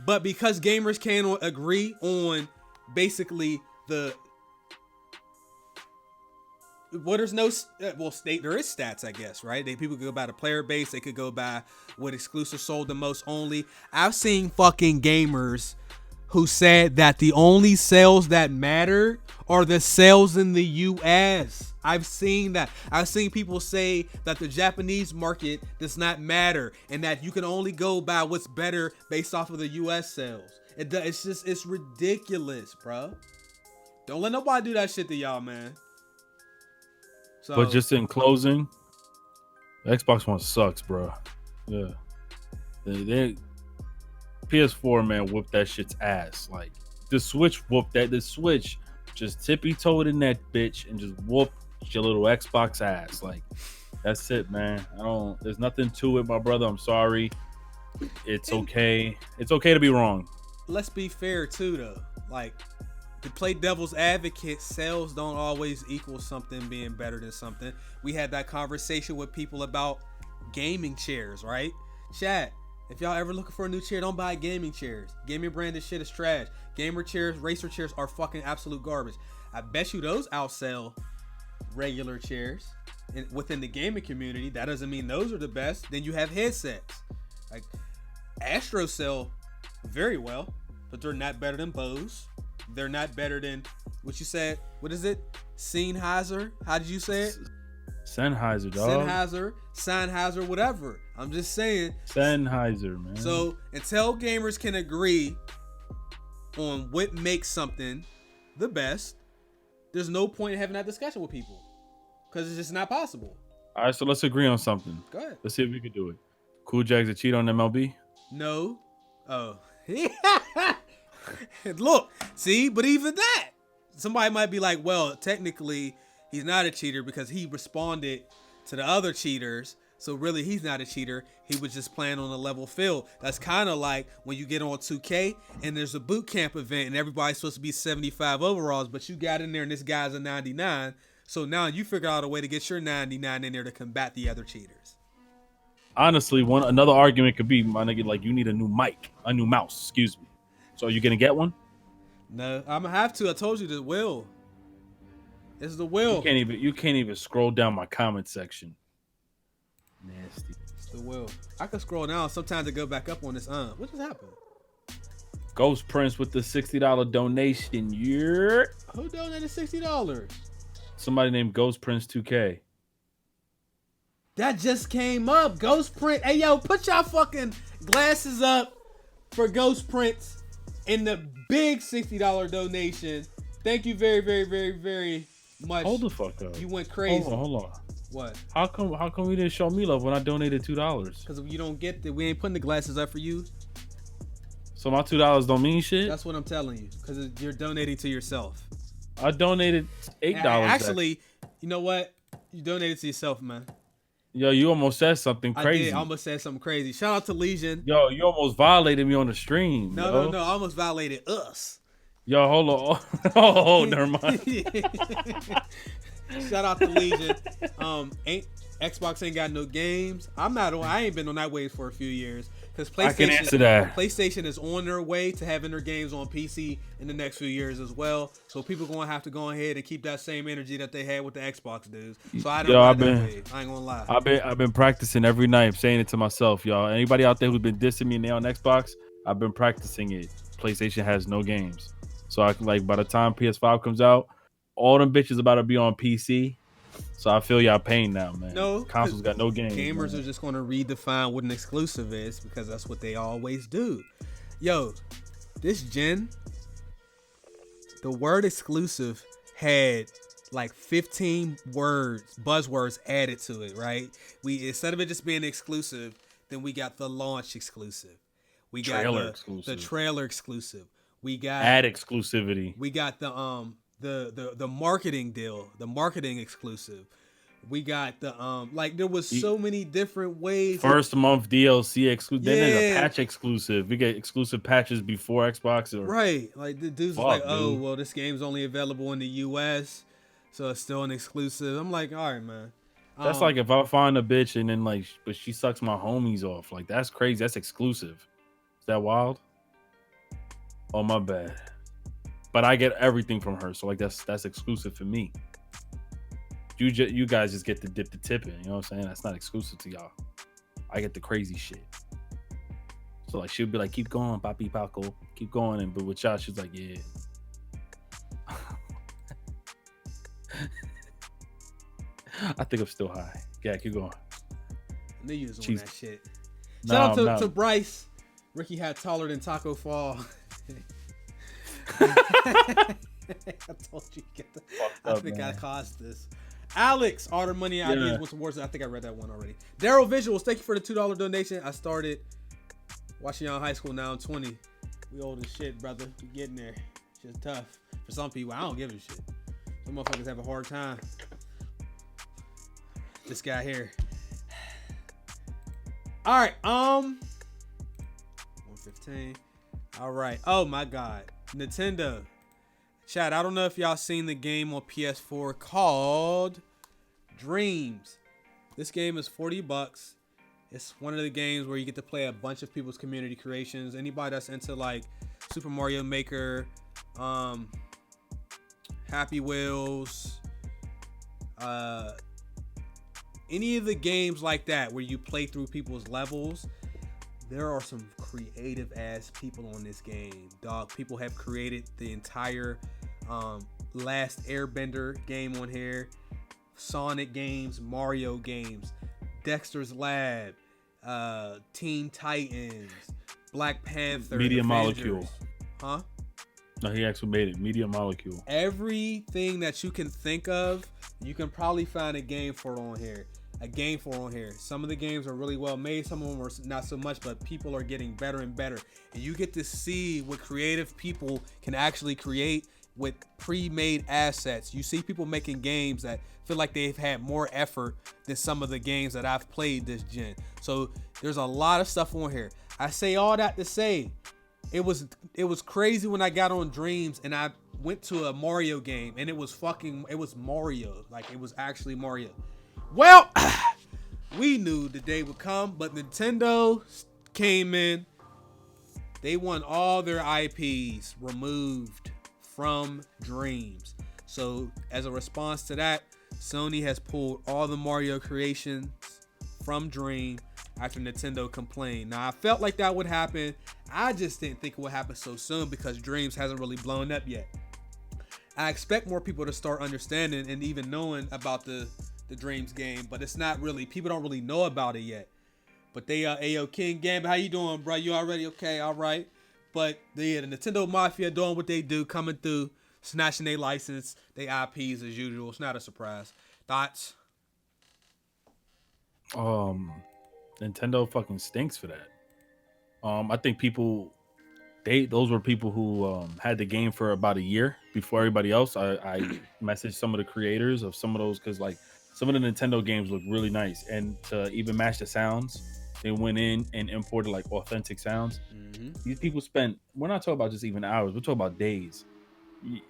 Speaker 2: but because gamers can't agree on basically there is stats, I guess, right? People could go by the player base, they could go by what exclusive sold the most only. I've seen fucking gamers who said that the only sales that matter are the sales in the US. I've seen that. I've seen people say that the Japanese market does not matter and that you can only go by what's better based off of the US sales. It's ridiculous, bro. Don't let nobody do that shit to y'all, man. So,
Speaker 1: but just in closing, the Xbox One sucks, bro. Yeah. They PS4, man, whooped that shit's ass. Like, the Switch whooped that. The Switch just tippy-toed in that bitch and just whooped your little Xbox ass. Like, That's it, man. There's nothing to it, my brother. I'm sorry. It's okay. It's okay to be wrong.
Speaker 2: Let's be fair too, though. Like, to play devil's advocate, sales don't always equal something being better than something. We had that conversation with people about gaming chairs, right? Chat, if y'all ever looking for a new chair, don't buy gaming chairs. Gaming branded shit is trash. Gamer chairs, racer chairs are fucking absolute garbage. I bet you those outsell regular chairs within the gaming community. That doesn't mean those are the best. Then you have headsets. Like, Astro sell very well, but they're not better than Bose. They're not better than what you said. What is it? Sennheiser? How did you say it?
Speaker 1: Sennheiser, dog.
Speaker 2: Sennheiser, whatever. I'm just saying.
Speaker 1: Sennheiser, man.
Speaker 2: So until gamers can agree on what makes something the best, there's no point in having that discussion with people because it's just not possible.
Speaker 1: All right, so let's agree on something.
Speaker 2: Go ahead.
Speaker 1: Let's see if we can do it. Cool Jags a cheat on MLB?
Speaker 2: No. Oh. Look, see, but even that, somebody might be like, well, technically he's not a cheater because he responded to the other cheaters. So really he's not a cheater. He was just playing on a level field. That's kind of like when you get on 2K and there's a boot camp event and everybody's supposed to be 75 overalls, but you got in there and this guy's a 99. So now you figure out a way to get your 99 in there to combat the other cheaters.
Speaker 1: Honestly, another argument could be, my nigga, like, you need a new mouse, excuse me. So are you gonna get one?
Speaker 2: No, I'm gonna have to. I told you the will. It's the will.
Speaker 1: You can't even scroll down my comment section. Nasty.
Speaker 2: It's the will. I can scroll down. Sometimes I go back up on this. What just happened?
Speaker 1: Ghost Prince with the $60 donation. Yeah.
Speaker 2: Who donated $60?
Speaker 1: Somebody named Ghost Prince 2K.
Speaker 2: That just came up. Ghost Prince. Hey, yo, put y'all fucking glasses up for Ghost Prince in the big $60 donation. Thank you very, very, very, very much.
Speaker 1: Hold the fuck up.
Speaker 2: You went crazy.
Speaker 1: Hold on.
Speaker 2: What?
Speaker 1: How come you didn't show me love when I donated $2?
Speaker 2: Because you don't get that. We ain't putting the glasses up for you.
Speaker 1: So my $2 don't mean shit?
Speaker 2: That's what I'm telling you. Because you're donating to yourself.
Speaker 1: I donated $8.
Speaker 2: Actually, you know what? You donated to yourself, man.
Speaker 1: Yo, you almost said something crazy.
Speaker 2: I did. I almost said something crazy. Shout out to Legion.
Speaker 1: Yo, you almost violated me on the stream.
Speaker 2: No. I almost violated us.
Speaker 1: Yo, hold on. Oh, never mind.
Speaker 2: Shout out to Legion. Xbox ain't got no games. I ain't been on that wave for a few years because
Speaker 1: I can answer that.
Speaker 2: PlayStation is on their way to having their games on PC in the next few years as well. So people gonna have to go ahead and keep that same energy that they had with the Xbox dudes. So I don't. I ain't gonna lie.
Speaker 1: I've been practicing every night. I'm saying it to myself, y'all. Anybody out there who's been dissing me and they on Xbox, I've been practicing it. PlayStation has no games, so I can, like, by the time PS5 comes out, all them bitches about to be on PC. So I feel y'all pain now, man.
Speaker 2: No,
Speaker 1: consoles got no games.
Speaker 2: Gamers are just going to redefine what an exclusive is because that's what they always do. Yo, this gen, the word exclusive had like 15 buzzwords added to it, right? We, instead of it just being exclusive, then we got the launch exclusive. We got the trailer exclusive. We got
Speaker 1: ad exclusivity.
Speaker 2: We got the marketing deal, the marketing exclusive. We got the like there was so many different ways.
Speaker 1: First month DLC exclusive. Yeah. Then there's a patch exclusive. We get exclusive patches before Xbox.
Speaker 2: Right. Like the dudes was like, oh, well, this game's only available in the US, so it's still an exclusive. I'm like, all right, man.
Speaker 1: That's like if I find a bitch and then like, but she sucks my homies off. Like, that's crazy. That's exclusive. Is that wild? Oh, my bad. But I get everything from her, so like that's exclusive for me. You guys just get to dip the tip in, you know what I'm saying? That's not exclusive to y'all. I get the crazy shit. So like she'll be like, keep going, Papi Paco, keep going, and but with y'all, she's like, yeah. I think I'm still high. Yeah, keep going.
Speaker 2: I knew you was on that shit. Shout out to Bryce. Ricky had taller than Taco Fall. I told you get the. I think I caused this. Alex, Order Money Ideas with awards. I think I read that one already. Daryl Visuals, thank you for the $2 donation. I started watching y'all in high school. Now I'm 20. We old as shit, brother. We getting there. It's just tough for some people. I don't give a shit. Some motherfuckers have a hard time. This guy here. All right, 115. All right. Oh my God, Nintendo. Chat, I don't know if y'all seen the game on PS4 called Dreams. This game is $40. It's one of the games where you get to play a bunch of people's community creations. Anybody that's into like Super Mario Maker, Happy Wheels, any of the games like that where you play through people's levels, there are some creative ass people on this game, dog. People have created the entire Last Airbender game on here, Sonic games, Mario games, Dexter's Lab, Teen Titans, Black Panther,
Speaker 1: Media
Speaker 2: Avengers.
Speaker 1: Molecule.
Speaker 2: Huh?
Speaker 1: No, he actually made it. Media Molecule.
Speaker 2: Everything that you can think of, you can probably find a game for on here. Some of the games are really well made, some of them are not so much, but people are getting better and better. And you get to see what creative people can actually create with pre-made assets. You see people making games that feel like they've had more effort than some of the games that I've played this gen. So there's a lot of stuff on here. I say all that to say, it was crazy when I got on Dreams and I went to a Mario game and it was Mario. Like, it was actually Mario. Well, we knew the day would come, but Nintendo came in. They want all their IPs removed from Dreams. So as a response to that, Sony has pulled all the Mario creations from Dream after Nintendo complained. Now, I felt like that would happen. I just didn't think it would happen so soon because Dreams hasn't really blown up yet. I expect more people to start understanding and even knowing about the Dreams game, but it's not really, people don't really know about it yet. But they Ayo King Gambit, how you doing, bro? You already okay? All right. But the Nintendo Mafia doing what they do, coming through, snatching their license, they IPs as usual. It's not a surprise. Thoughts?
Speaker 1: Nintendo fucking stinks for that. I think those were people who had the game for about a year before everybody else. I messaged some of the creators of some of those because like some of the Nintendo games look really nice, and to even match the sounds, they went in and imported like authentic sounds. These people spent, we're not talking about just even hours, we're talking about days.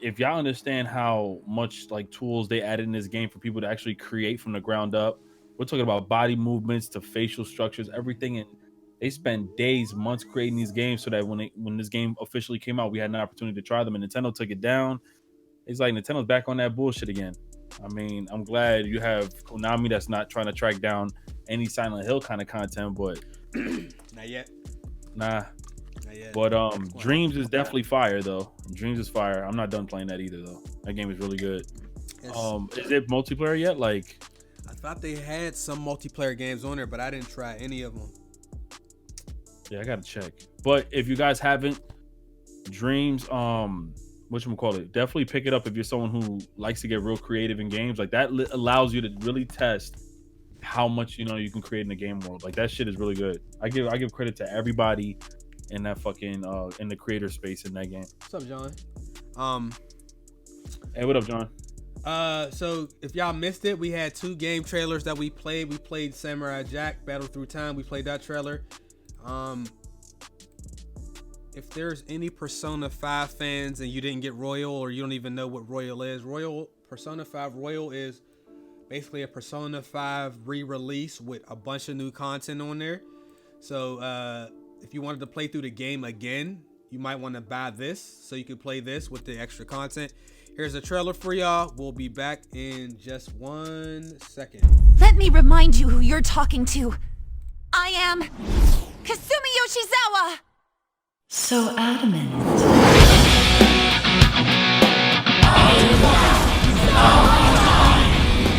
Speaker 1: If y'all understand how much like tools they added in this game for people to actually create from the ground up, we're talking about body movements to facial structures, everything. And they spent days, months creating these games so that when this game officially came out, we had an opportunity to try them, and Nintendo took it down. It's like Nintendo's back on that bullshit again. I mean, I'm glad you have Konami that's not trying to track down any Silent Hill kind of content, but
Speaker 2: Not yet.
Speaker 1: Nah.
Speaker 2: Not yet.
Speaker 1: But Dreams is definitely fire though. Dreams is fire. I'm not done playing that either though. That game is really good. Is it multiplayer yet? Like,
Speaker 2: I thought they had some multiplayer games on there, but I didn't try any of them.
Speaker 1: yeah, I gotta check. But if you guys haven't, Dreams, whatchamacallit, definitely pick it up if you're someone who likes to get real creative in games. Like that allows you to really test how much you can create in the game world. Like that shit is really good. I give credit to everybody in that fucking in the creator space in that game.
Speaker 2: What's up, John?
Speaker 1: Hey, what up, John?
Speaker 2: So if y'all missed it, we had 2 game trailers that we played. We played Samurai Jack Battle Through Time. We played that trailer. If there's any Persona 5 fans and you didn't get Royal, or you don't even know what Royal is, Persona 5 Royal is basically a Persona 5 re-release with a bunch of new content on there. So if you wanted to play through the game again, you might want to buy this so you can play this with the extra content. Here's a trailer for y'all. We'll be back in just 1 second.
Speaker 5: Let me remind you who you're talking to. I am Kasumi Yoshizawa.
Speaker 6: So adamant.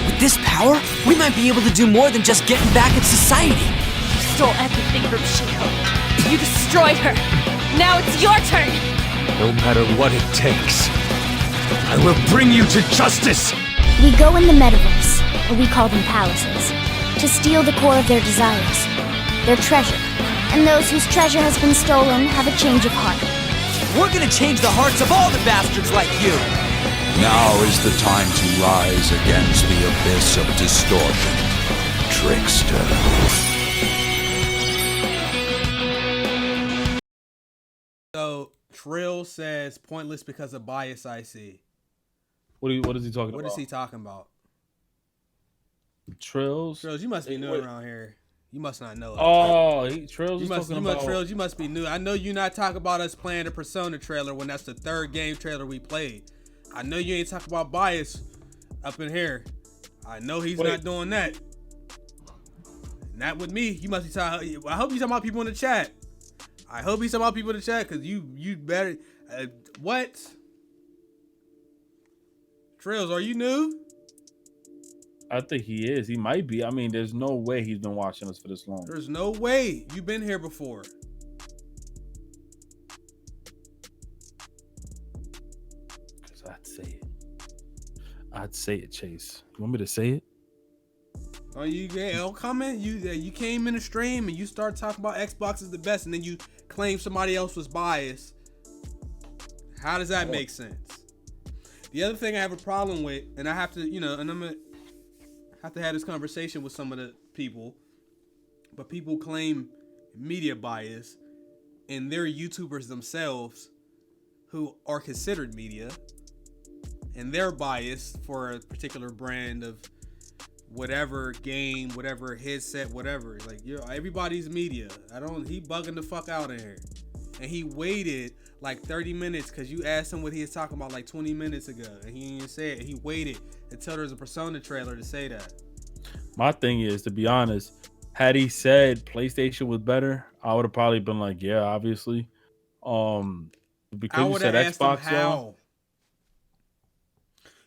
Speaker 7: With this power, we might be able to do more than just getting back at society.
Speaker 5: You stole everything from Shiko. You destroyed her. Now it's your turn.
Speaker 8: No matter what it takes, I will bring you to justice!
Speaker 9: We go in the metaverse, or we call them palaces, to steal the core of their desires, their treasure. And those whose treasure has been stolen have a change of heart.
Speaker 7: We're gonna change the hearts of all the bastards like you!
Speaker 10: Now is the time to rise against the abyss of distortion.
Speaker 4: trickster.
Speaker 2: So Trill says pointless because of bias. I see.
Speaker 1: What is he talking about?
Speaker 2: What is he talking about?
Speaker 1: Trills?
Speaker 2: Trills, you must be new around here. You must not know.
Speaker 1: Oh, Trills is talking about.
Speaker 2: Trills, you must be new. I know you not talking about us playing the Persona trailer when that's the third game trailer we played. I know you ain't talking about bias up in here. I know he's not doing that. Not with me. You must be talking. I hope he's talking about people in the chat. I hope he's talking about people in the chat because you better. What? Trills, are you new?
Speaker 1: I think he is. He might be. I mean, there's no way he's been watching us for this long.
Speaker 2: There's no way. You've been here before.
Speaker 1: Because I'd say it, Chase. You want me to say it?
Speaker 2: Oh, you comment? You came in the stream and you start talking about Xbox is the best, and then you claim somebody else was biased. How does that make sense? The other thing I have a problem with, and I have to, and I'm gonna have to have this conversation with some of the people, but people claim media bias, and they're YouTubers themselves who are considered media, and they're biased for a particular brand of whatever game, whatever headset, whatever. Like, everybody's media. He bugging the fuck out in here. And he waited like 30 minutes because you asked him what he was talking about like 20 minutes ago. And he didn't say it. He waited until there was a Persona trailer to say that.
Speaker 1: My thing is, to be honest, had he said PlayStation was better, I would have probably been like, yeah, obviously. Because you said Xbox,
Speaker 2: how.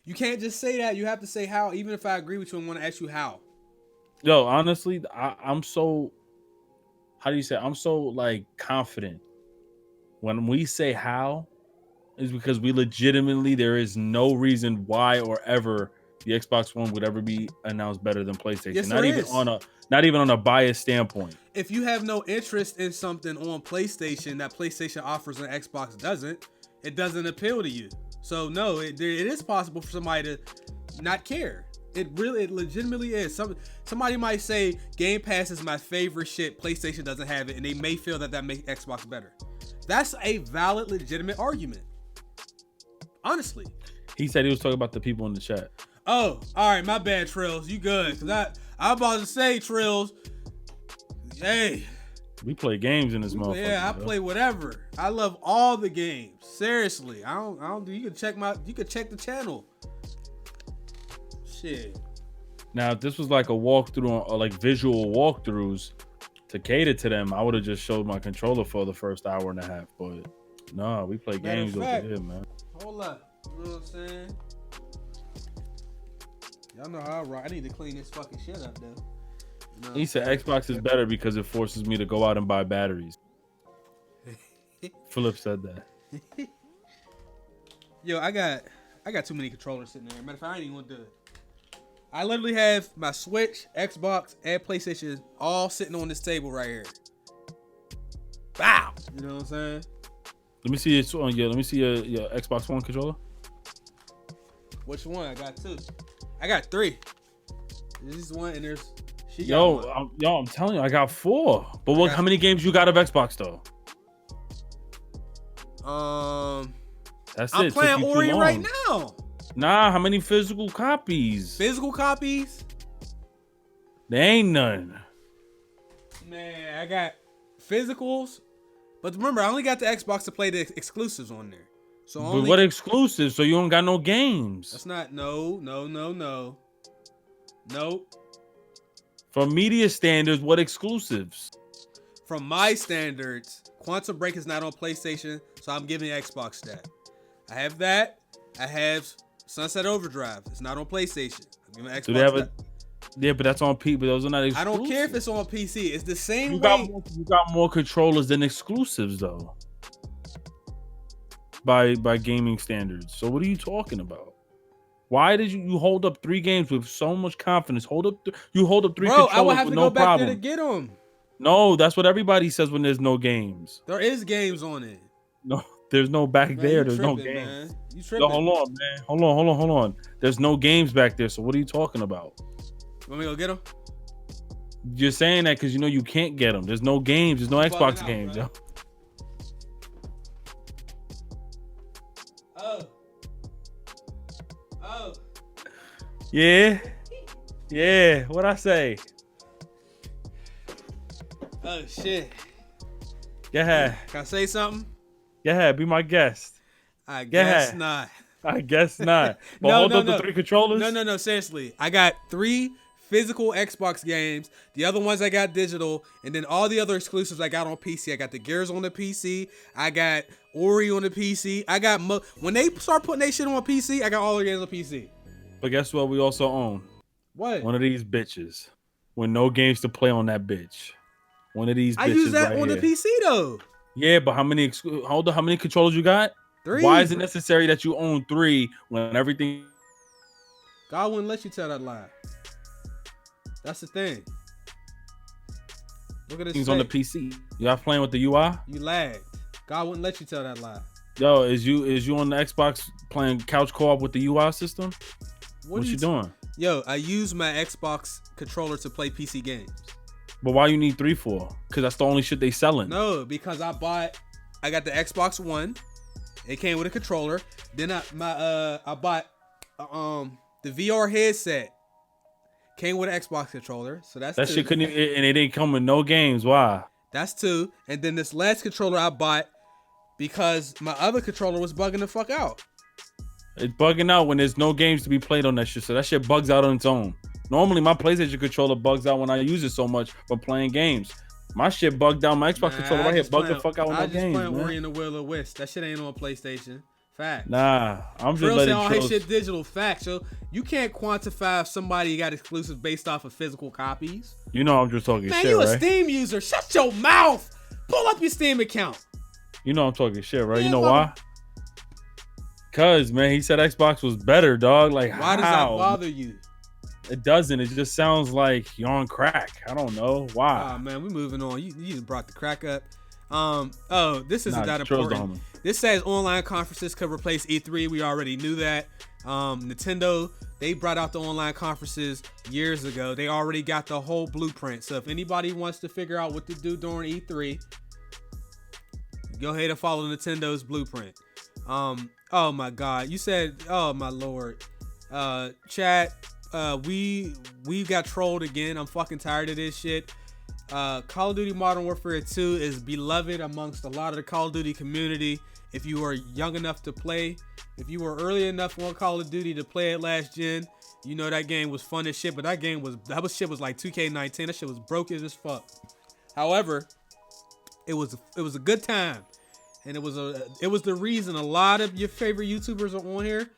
Speaker 2: You can't just say that. You have to say how. Even if I agree with you, I want to ask you how.
Speaker 1: Yo, honestly, I'm so, how do you say? I'm so like confident when we say how is because we legitimately, there is no reason why or ever the Xbox One would ever be announced better than PlayStation.
Speaker 2: Yes,
Speaker 1: not even on a biased standpoint.
Speaker 2: If you have no interest in something on PlayStation that PlayStation offers and Xbox doesn't, it doesn't appeal to you. So no, it is possible for somebody to not care. It legitimately is. Somebody might say Game Pass is my favorite shit. PlayStation doesn't have it, and they may feel that makes Xbox better. That's a valid, legitimate argument. Honestly.
Speaker 1: He said he was talking about the people in the chat.
Speaker 2: Oh, all right, my bad, Trills. You good? Cause I'm about to say, Trills. Hey.
Speaker 1: We play games in this motherfucker.
Speaker 2: Yeah, I play whatever. I love all the games. Seriously, I don't. You can check the channel. Shit.
Speaker 1: Now, if this was like a walkthrough or like visual walkthroughs to cater to them, I would have just showed my controller for the first hour and a half. But no, we play games over here, man.
Speaker 2: Hold up. You know what I'm saying? Y'all know how I rock. I need to clean this fucking shit up, though. You know
Speaker 1: he said Xbox is better because it forces me to go out and buy batteries. Philip said that.
Speaker 2: Yo, I got too many controllers sitting there. Matter of fact, I ain't even gonna do it. I literally have my Switch, Xbox, and PlayStation all sitting on this table right here. Wow. You know what I'm saying?
Speaker 1: Let me see let me see your Xbox One controller.
Speaker 2: Which one? I got two. I got three. This is one, and there's.
Speaker 1: I'm telling you, I got four. But how many games you got of Xbox though? That's
Speaker 2: I'm playing Ori right now.
Speaker 1: Nah, how many physical copies?
Speaker 2: Physical copies?
Speaker 1: There ain't none.
Speaker 2: Man, I got physicals. But remember, I only got the Xbox to play the exclusives on there. So
Speaker 1: but what exclusives? So you don't got no games.
Speaker 2: That's not no. Nope.
Speaker 1: From media standards, what exclusives?
Speaker 2: From my standards, Quantum Break is not on PlayStation, so I'm giving Xbox that. I have that. I have Sunset Overdrive. It's not on PlayStation. I'm giving Xbox
Speaker 1: Do they have
Speaker 2: that.
Speaker 1: Yeah, but that's on PC. But those are not exclusive.
Speaker 2: I don't care if it's on PC. It's the same
Speaker 1: You
Speaker 2: way.
Speaker 1: got more controllers than exclusives, though. By gaming standards. So what are you talking about? Why did you hold up 3 games with so much confidence? You hold up 3 controllers
Speaker 2: I would have
Speaker 1: with
Speaker 2: to
Speaker 1: no
Speaker 2: go back
Speaker 1: problem.
Speaker 2: there to get them.
Speaker 1: No, that's what everybody says when there's no games.
Speaker 2: There is games on it.
Speaker 1: No, there's no back
Speaker 2: Man,
Speaker 1: there. There's
Speaker 2: tripping,
Speaker 1: no games.
Speaker 2: man. You tripping.
Speaker 1: No, hold on, man. Hold on. There's no games back there. So what are you talking about?
Speaker 2: Want me to go get them?
Speaker 1: You're saying that because you know you can't get them. There's no games. There's no Xbox games, yo.
Speaker 2: Oh.
Speaker 1: Yeah. Yeah. What I say?
Speaker 2: Oh shit.
Speaker 1: Go ahead.
Speaker 2: Can I say something?
Speaker 1: Go ahead. Be my guest.
Speaker 2: I
Speaker 1: Go
Speaker 2: guess
Speaker 1: ahead.
Speaker 2: not.
Speaker 1: I guess not. But
Speaker 2: No,
Speaker 1: hold
Speaker 2: no,
Speaker 1: up
Speaker 2: no.
Speaker 1: the 3 controllers.
Speaker 2: No. Seriously, I got 3 physical Xbox games. The other ones I got digital, and then all the other exclusives I got on PC. I got the Gears on the PC. I got Ori on the PC. I got when they start putting their shit on PC, I got all the games on PC.
Speaker 1: But guess what? We also own
Speaker 2: What?
Speaker 1: one of these bitches with no games to play on that bitch. One of these bitches.
Speaker 2: I use that
Speaker 1: right
Speaker 2: on
Speaker 1: here.
Speaker 2: the PC though.
Speaker 1: Yeah, but how many? Hold on, how many controllers you got?
Speaker 2: 3.
Speaker 1: Why is it necessary that you own 3 when everything?
Speaker 2: God wouldn't let you tell that lie. That's the thing. Look at this.
Speaker 1: Things on the PC. Y'all playing with the UI?
Speaker 2: You lagged. God wouldn't let you tell that lie.
Speaker 1: Yo, is you on the Xbox playing couch co-op with the UI system? What you doing?
Speaker 2: Yo, I use my Xbox controller to play PC games.
Speaker 1: But why you need 3 for? Because that's the only shit they selling.
Speaker 2: No, because I got the Xbox One. It came with a controller. Then I bought the VR headset. Came with an Xbox controller. So that's
Speaker 1: that
Speaker 2: 2.
Speaker 1: shit couldn't even, and it didn't come with no games. Why?
Speaker 2: That's 2. And then this last controller I bought because my other controller was bugging the fuck out.
Speaker 1: It's bugging out when there's no games to be played on that shit. So that shit bugs out on its own. Normally, my PlayStation controller bugs out when I use it so much for playing games. My shit bugged out. My Xbox controller right here bugged the fuck out with no games. I just playing
Speaker 2: Ori and the Will of Wisp. That shit ain't on PlayStation. Fact.
Speaker 1: Nah, I'm just
Speaker 2: letting all his
Speaker 1: Trills...
Speaker 2: shit digital. Fact. So you can't quantify if somebody got exclusives based off of physical copies.
Speaker 1: You know I'm just talking
Speaker 2: Man,
Speaker 1: shit,
Speaker 2: you a
Speaker 1: right?
Speaker 2: Steam user. Shut your mouth. Pull up your Steam account.
Speaker 1: You know I'm talking shit, right?
Speaker 2: Man,
Speaker 1: you know why? Cause man, he said Xbox was better, dog. Like
Speaker 2: why does that bother you?
Speaker 1: It doesn't. It just sounds like you're on crack. I don't know why.
Speaker 2: Oh man, we moving on. You just brought the crack up. Oh, this isn't that important. This says online conferences could replace E3. We already knew that. Nintendo, they brought out the online conferences years ago. They already got the whole blueprint. So if anybody wants to figure out what to do during E3, go ahead and follow Nintendo's blueprint. Oh my God, you said, oh my Lord, chat. We got trolled again. I'm fucking tired of this shit. Call of Duty Modern Warfare 2 is beloved amongst a lot of the Call of Duty community. If you are young enough to play, if you were early enough on Call of Duty to play it last gen, you know that game was fun as shit. But that shit was like 2K19. That shit was broke as fuck. However, it was a good time, and it was the reason a lot of your favorite YouTubers are on here,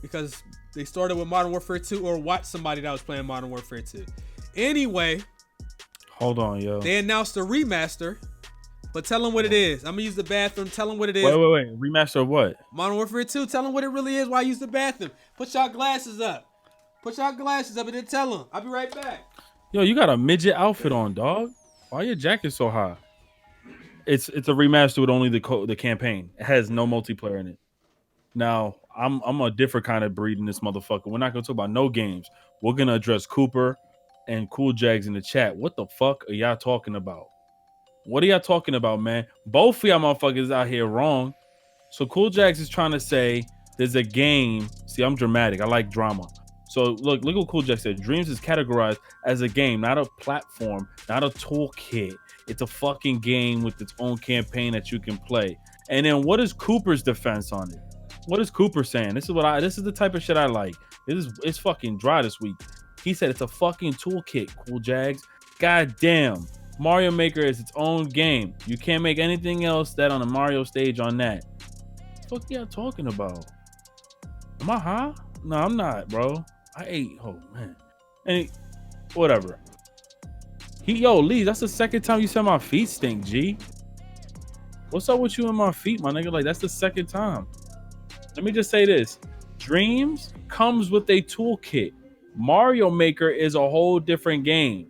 Speaker 2: because they started with Modern Warfare 2 or watched somebody that was playing Modern Warfare 2. Anyway,
Speaker 1: hold on, yo.
Speaker 2: They announced a remaster, but tell them what it is. I'm gonna use the bathroom. Tell them what it is.
Speaker 1: Wait. Remaster of what?
Speaker 2: Modern Warfare 2. Tell them what it really is while I use the bathroom. Put y'all glasses up. Put y'all glasses up and then tell them. I'll be right back.
Speaker 1: Yo, you got a midget outfit on, dog. Why your jacket so high? It's a remaster with only the campaign. It has no multiplayer in it. Now, I'm a different kind of breed in this motherfucker. We're not gonna talk about no games. We're gonna address Cooper and Cool Jags in the chat. What the fuck are y'all talking about? What are y'all talking about, man? Both of y'all motherfuckers out here wrong. So Cool Jags is trying to say there's a game. See, I'm dramatic. I like drama. So look what Cool Jags said. Dreams is categorized as a game, not a platform, not a toolkit. It's a fucking game with its own campaign that you can play. And then what is Cooper's defense on it? What is Cooper saying? This is the type of shit I like. It's fucking dry this week. He said it's a fucking toolkit, Cool Jags. God damn. Mario Maker is its own game. You can't make anything else that on a Mario stage on that. What the fuck y'all talking about? Am I high? No, I'm not, bro. I ate. Oh man. Whatever. Lee, that's the second time you said my feet stink, G. What's up with you and my feet, my nigga? Like, that's the second time. Let me just say this. Dreams comes with a toolkit. Mario Maker is a whole different game.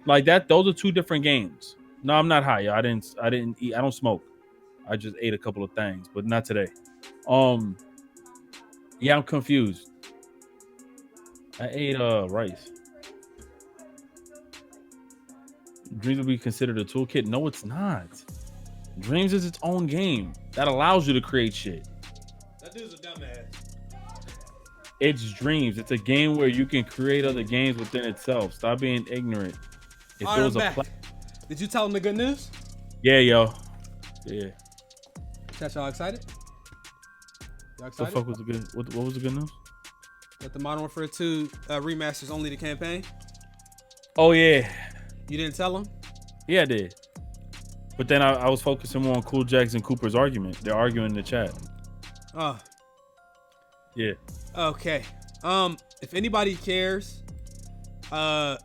Speaker 1: Like that, those are two different games. No, I'm not high, yo. I didn't eat. I don't smoke. I just ate a couple of things, but not today. Yeah, I'm confused. I ate rice. Dreams will be considered a toolkit. No, it's not. Dreams is its own game that allows you to create shit.
Speaker 2: That dude's a dumbass.
Speaker 1: It's Dreams. It's a game where you can create other games within itself. Stop being ignorant. If
Speaker 2: All
Speaker 1: there
Speaker 2: right,
Speaker 1: was
Speaker 2: I'm back. Did you tell him the good news?
Speaker 1: Yeah, yo. Yeah.
Speaker 2: Chat, y'all excited? Y'all
Speaker 1: What the
Speaker 2: excited?
Speaker 1: fuck was the good? What was the good news?
Speaker 2: That the Modern Warfare 2 remasters only the campaign?
Speaker 1: Oh yeah,
Speaker 2: You didn't tell him?
Speaker 1: yeah, I did. But then I was focusing more on Cool Jacks and Cooper's argument. They're arguing in the chat.
Speaker 2: Oh,
Speaker 1: Yeah.
Speaker 2: okay. If anybody cares, I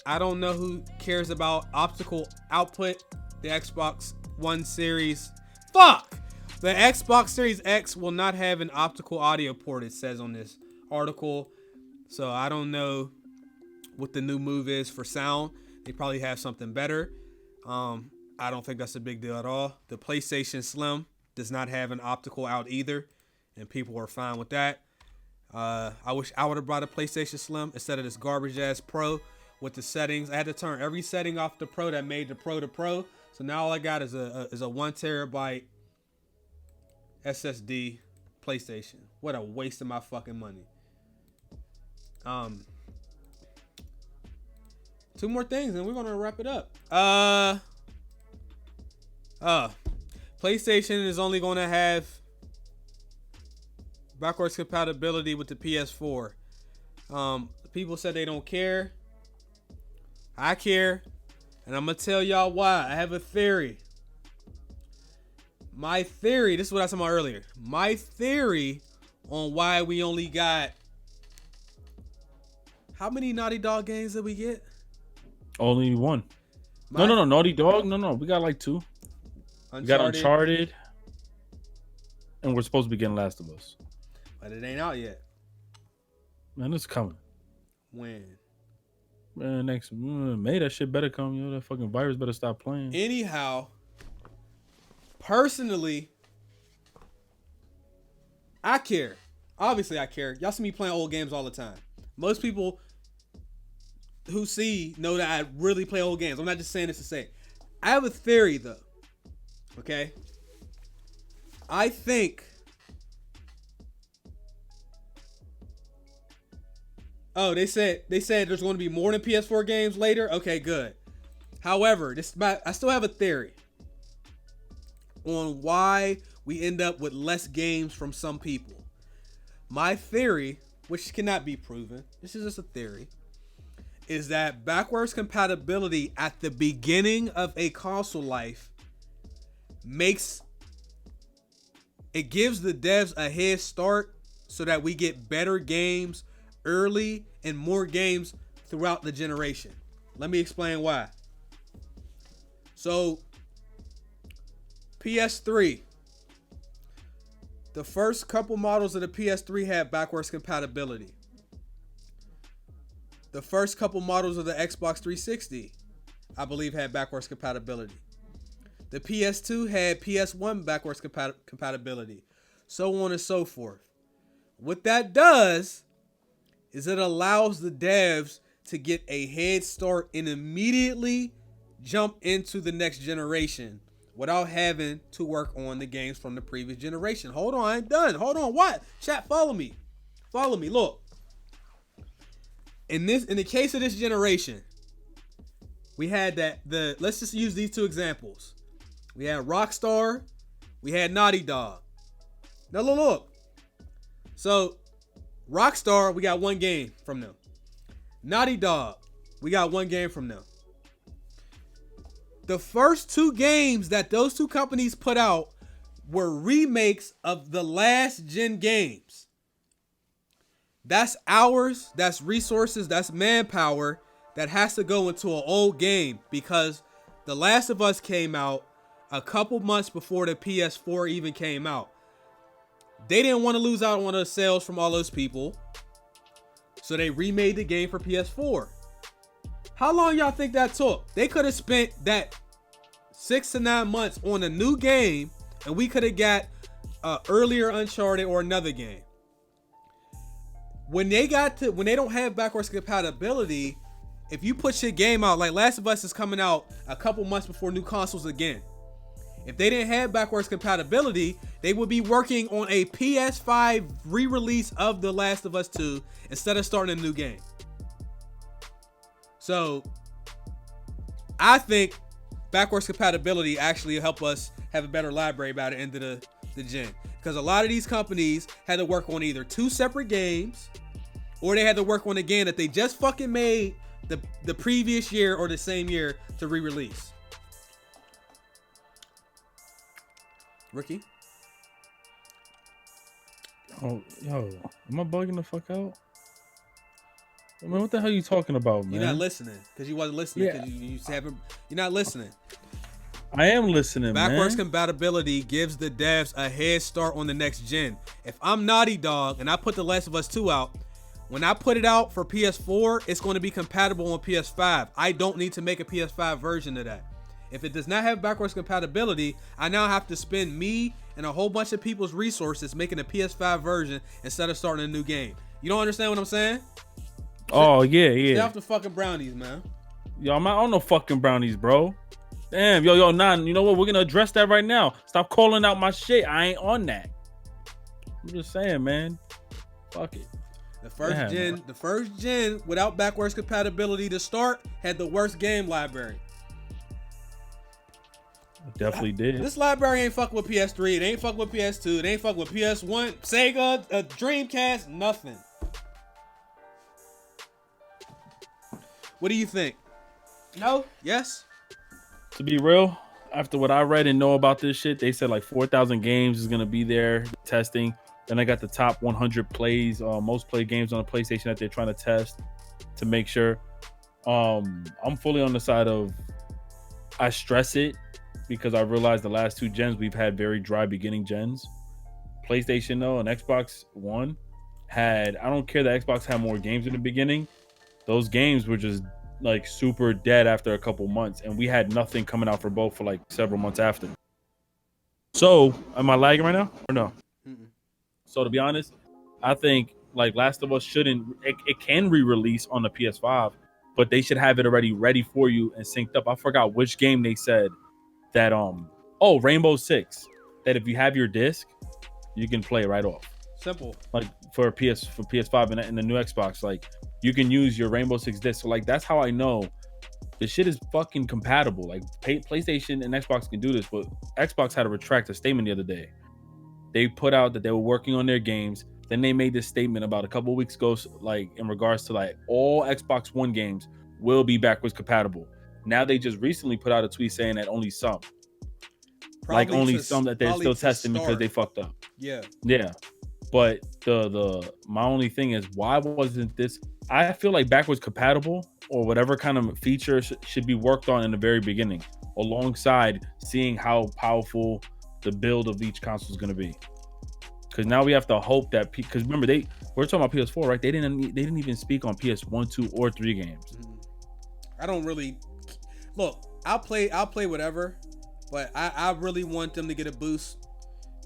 Speaker 2: don't know who cares about optical output. The Xbox One Series. Fuck! The Xbox Series X will not have an optical audio port, it says on this article. So I don't know what the new move is for sound. They probably have something better. I don't think that's a big deal at all. The PlayStation Slim does not have an optical out either, and people are fine with that. I wish I would have brought a PlayStation Slim instead of this garbage ass Pro with the settings. I had to turn every setting off the Pro that made the Pro the Pro. So now all I got is a 1 terabyte SSD PlayStation. What a waste of my fucking money. Two more things and we're gonna wrap it up. PlayStation is only gonna have backwards compatibility with the PS4. People said they don't care. I care, and I'm gonna tell y'all why. I have a theory. My theory, this is what I said about earlier. My theory on why we only got, how many Naughty Dog games did we get?
Speaker 1: Only one. No, Naughty Dog. No, we got like 2. We got Uncharted, and we're supposed to be getting Last of Us.
Speaker 2: But it ain't out yet.
Speaker 1: Man, it's coming.
Speaker 2: When?
Speaker 1: Man, next May, that shit better come. Yo, that fucking virus better stop playing.
Speaker 2: Anyhow, personally, I care. Obviously, I care. Y'all see me playing old games all the time. Most people who see know that I really play old games. I'm not just saying this to say. I have a theory, though. Okay? I think... Oh, they said there's going to be more than PS4 games later. Okay, good. However, I still have a theory on why we end up with less games from some people. My theory, which cannot be proven, this is just a theory, is that backwards compatibility at the beginning of a console life gives the devs a head start so that we get better games early and more games throughout the generation. Let me explain why. So, PS3. The first couple models of the PS3 had backwards compatibility. The first couple models of the Xbox 360, I believe, had backwards compatibility. The PS2 had PS1 backwards compatibility. So on and so forth. What that does is it allows the devs to get a head start and immediately jump into the next generation without having to work on the games from the previous generation. Hold on, I ain't done. Hold on, what? Chat, follow me. Follow me, look. In the case of this generation, we had let's just use these two examples. We had Rockstar, we had Naughty Dog. Now look. So, Rockstar, we got 1 game from them. Naughty Dog, we got 1 game from them. The first 2 games that those 2 companies put out were remakes of the last gen games. That's hours, that's resources, that's manpower that has to go into an old game because The Last of Us came out a couple months before the PS4 even came out. They didn't want to lose out on the sales from all those people, so they remade the game for PS4. How long y'all think that took? They could have spent that 6 to 9 months on a new game, and we could have got earlier Uncharted or another game. When they don't have backwards compatibility, if you put your game out, like Last of Us is coming out a couple months before new consoles again. If they didn't have backwards compatibility, they would be working on a PS5 re-release of The Last of Us 2 instead of starting a new game. So I think backwards compatibility actually help us have a better library by the end of the gen. Because a lot of these companies had to work on either 2 separate games, or they had to work on a game that they just fucking made the previous year or the same year to re-release. Ricky?
Speaker 1: Oh, yo, am I bugging the fuck out? I mean, what the hell are you talking about, man?
Speaker 2: You're not listening because you wasn't listening.
Speaker 1: Yeah.
Speaker 2: You're not listening.
Speaker 1: I am listening,
Speaker 2: Backwards
Speaker 1: man.
Speaker 2: compatibility gives the devs a head start on the next gen. If I'm Naughty Dog and I put The Last of Us 2 out, when I put it out for PS4, it's going to be compatible on PS5. I don't need to make a PS5 version of that. If it does not have backwards compatibility, I now have to spend me and a whole bunch of people's resources making a PS5 version instead of starting a new game. You don't understand what I'm saying?
Speaker 1: Oh, yeah.
Speaker 2: Stay off the fucking brownies, man.
Speaker 1: Yo, I'm not on no fucking brownies, bro. Damn, yo, nah, you know what? We're gonna address that right now. Stop calling out my shit. I ain't on that. I'm just saying, man. Fuck it.
Speaker 2: The first gen without backwards compatibility to start had the worst game library.
Speaker 1: Definitely did.
Speaker 2: This library ain't fucking with PS3. It ain't fucking with PS2. It ain't fucking with PS1, Sega, Dreamcast, nothing. What do you think? No? Yes?
Speaker 1: To be real, after what I read and know about this shit, they said like 4,000 games is gonna be there testing. Then I got the top 100 plays, most played games on the PlayStation that they're trying to test to make sure. I'm fully on the side of, I stress it because I realized the last 2 gens we've had very dry beginning gens. PlayStation though and Xbox One had, I don't care that Xbox had more games in the beginning. Those games were just like super dead after a couple months, and we had nothing coming out for both for like several months after. So am I lagging right now or no? So to be honest, I think like Last of Us shouldn't, it can re-release on the PS5, but they should have it already ready for you and synced up. I forgot which game they said that Rainbow Six, that if you have your disc, you can play right off.
Speaker 2: Simple.
Speaker 1: Like for PS5 and the new Xbox, like you can use your Rainbow Six disc. So like that's how I know this shit is fucking compatible. Like PlayStation and Xbox can do this, but Xbox had to retract a statement the other day. They put out that they were working on their games. Then they made this statement about a couple of weeks ago, like in regards to like all Xbox One games will be backwards compatible. Now they just recently put out a tweet saying that only some, like only some that they're still testing because they fucked up.
Speaker 2: Yeah.
Speaker 1: But my only thing is, why wasn't this? I feel like backwards compatible or whatever kind of feature should be worked on in the very beginning, alongside seeing how powerful the build of each console is going to be. Because now we have to hope that, because remember we're talking about PS4, right? They didn't even speak on PS1, 2, or 3 games.
Speaker 2: I don't really look. I'll play whatever, but I really want them to get a boost,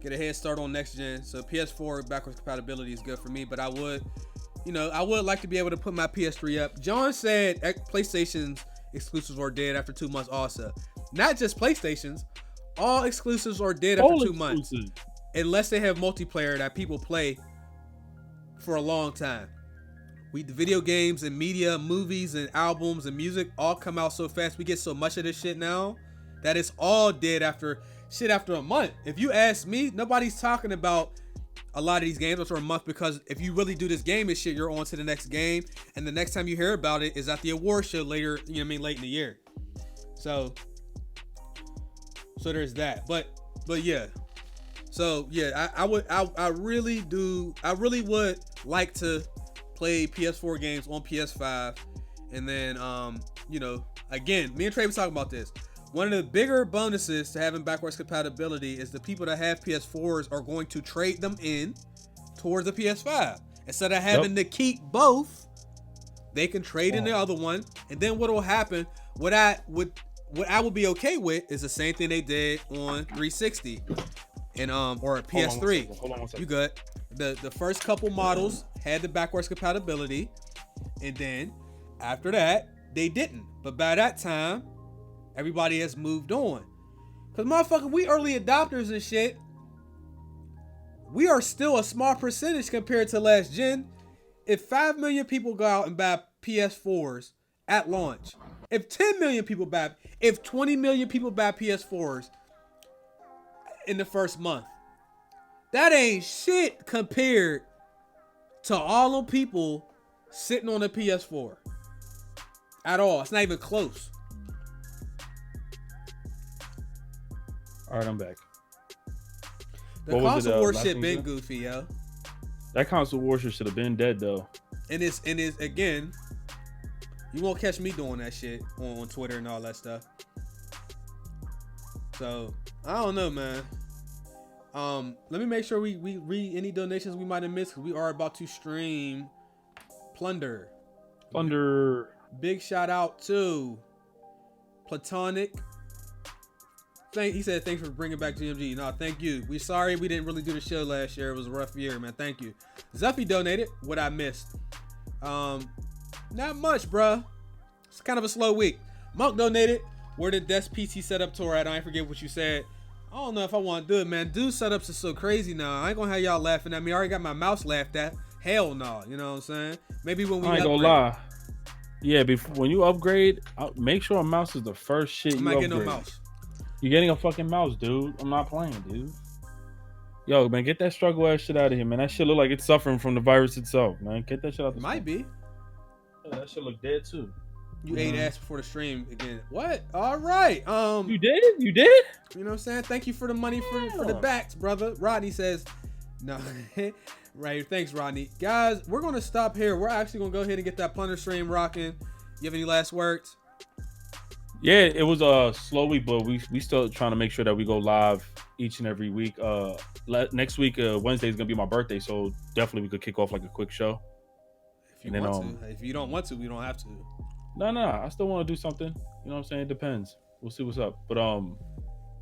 Speaker 2: get a head start on next gen. So PS4 backwards compatibility is good for me, but I would like to be able to put my PS3 up. John said PlayStation's exclusives are dead after 2 months. Also, not just PlayStation's. All exclusives are dead after 2 months, unless they have multiplayer that people play for a long time. The video games and media, movies and albums and music all come out so fast. We get so much of this shit now that it's all dead after a month. If you ask me, nobody's talking about a lot of these games after a month, because if you really do this game and shit, you're on to the next game, and the next time you hear about it is at the award show later, late in the year. So there's that, but yeah. So yeah, I really would like to play PS4 games on PS5, and then again, me and Trey was talking about this. One of the bigger bonuses to having backwards compatibility is the people that have PS4s are going to trade them in towards the PS5 instead of having to keep both. They can trade in the other one, and then what will happen? What I would be okay with is the same thing they did on 360 and or PS3.
Speaker 1: Hold on one second.
Speaker 2: You good? The first couple models had the backwards compatibility, and then after that they didn't. But by that time, everybody has moved on. Cause motherfucker, we early adopters and shit. We are still a small percentage compared to last gen. If 5 million people go out and buy PS4s at launch, if 10 million people buy, if 20 million people buy PS4s in the first month, that ain't shit compared to all them people sitting on a PS4 at all. It's not even close.
Speaker 1: All right, I'm back.
Speaker 2: The console war shit been goofy, yo.
Speaker 1: That console war shit should have been dead though.
Speaker 2: And it's again, you won't catch me doing that shit on Twitter and all that stuff. So I don't know, man. Let me make sure we read any donations we might have missed, because we are about to stream Plunder. Big shout out to Platonic. He said, thanks for bringing back GMG. No, thank you. We sorry we didn't really do the show last year. It was a rough year, man. Thank you. Zuffy donated. What I missed. Not much, bruh. It's kind of a slow week. Monk donated. Where the Desk PC setup tour at? I ain't forget what you said. I don't know if I want to do it, man. Dude, setups are so crazy now. I ain't gonna have y'all laughing at me. I already got my mouse laughed at. Hell no. You know what I'm saying? Maybe when we
Speaker 1: I ain't gonna lie. Yeah, when you upgrade, make sure a mouse is the first shit
Speaker 2: I'm
Speaker 1: you upgrade.
Speaker 2: not getting no mouse.
Speaker 1: You're getting a fucking mouse, dude. I'm not playing, dude. Yo, man, get that struggle ass shit out of here, man. That shit look like it's suffering from the virus itself, man. Get that shit out.
Speaker 2: Might be.
Speaker 1: Yeah, that shit look dead too.
Speaker 2: You ate ass before the stream again. What? All right.
Speaker 1: You did it? You did it?
Speaker 2: You know what I'm saying? Thank you for the money for the backs, brother. Rodney says, no. Right. Thanks, Rodney. Guys, we're gonna stop here. We're actually gonna go ahead and get that Plunder stream rocking. You have any last words?
Speaker 1: Yeah, it was a slow week, but we still trying to make sure that we go live each and every week. Next week, Wednesday is gonna be my birthday, so definitely we could kick off like a quick show.
Speaker 2: If you want to. If you don't want to, we don't have to.
Speaker 1: No, I still want to do something. You know what I'm saying? It depends. We'll see what's up. But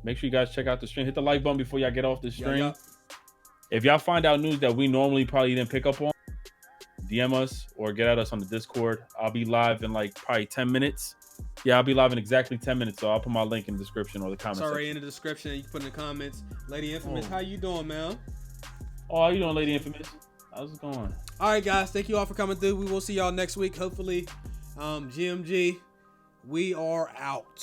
Speaker 1: make sure you guys check out the stream. Hit the like button before y'all get off the stream.
Speaker 2: Yeah.
Speaker 1: If y'all find out news that we normally probably didn't pick up on, DM us or get at us on the Discord. I'll be live in like probably 10 minutes. Yeah, I'll be live in exactly 10 minutes, so I'll put my link in the description or the comments.
Speaker 2: Sorry, in the description. You can put in the comments. Lady Infamous, how you doing, man?
Speaker 1: Oh, how you doing, Lady Infamous? How's it going?
Speaker 2: All right, guys. Thank you all for coming through. We will see y'all next week. Hopefully, GMG, we are out.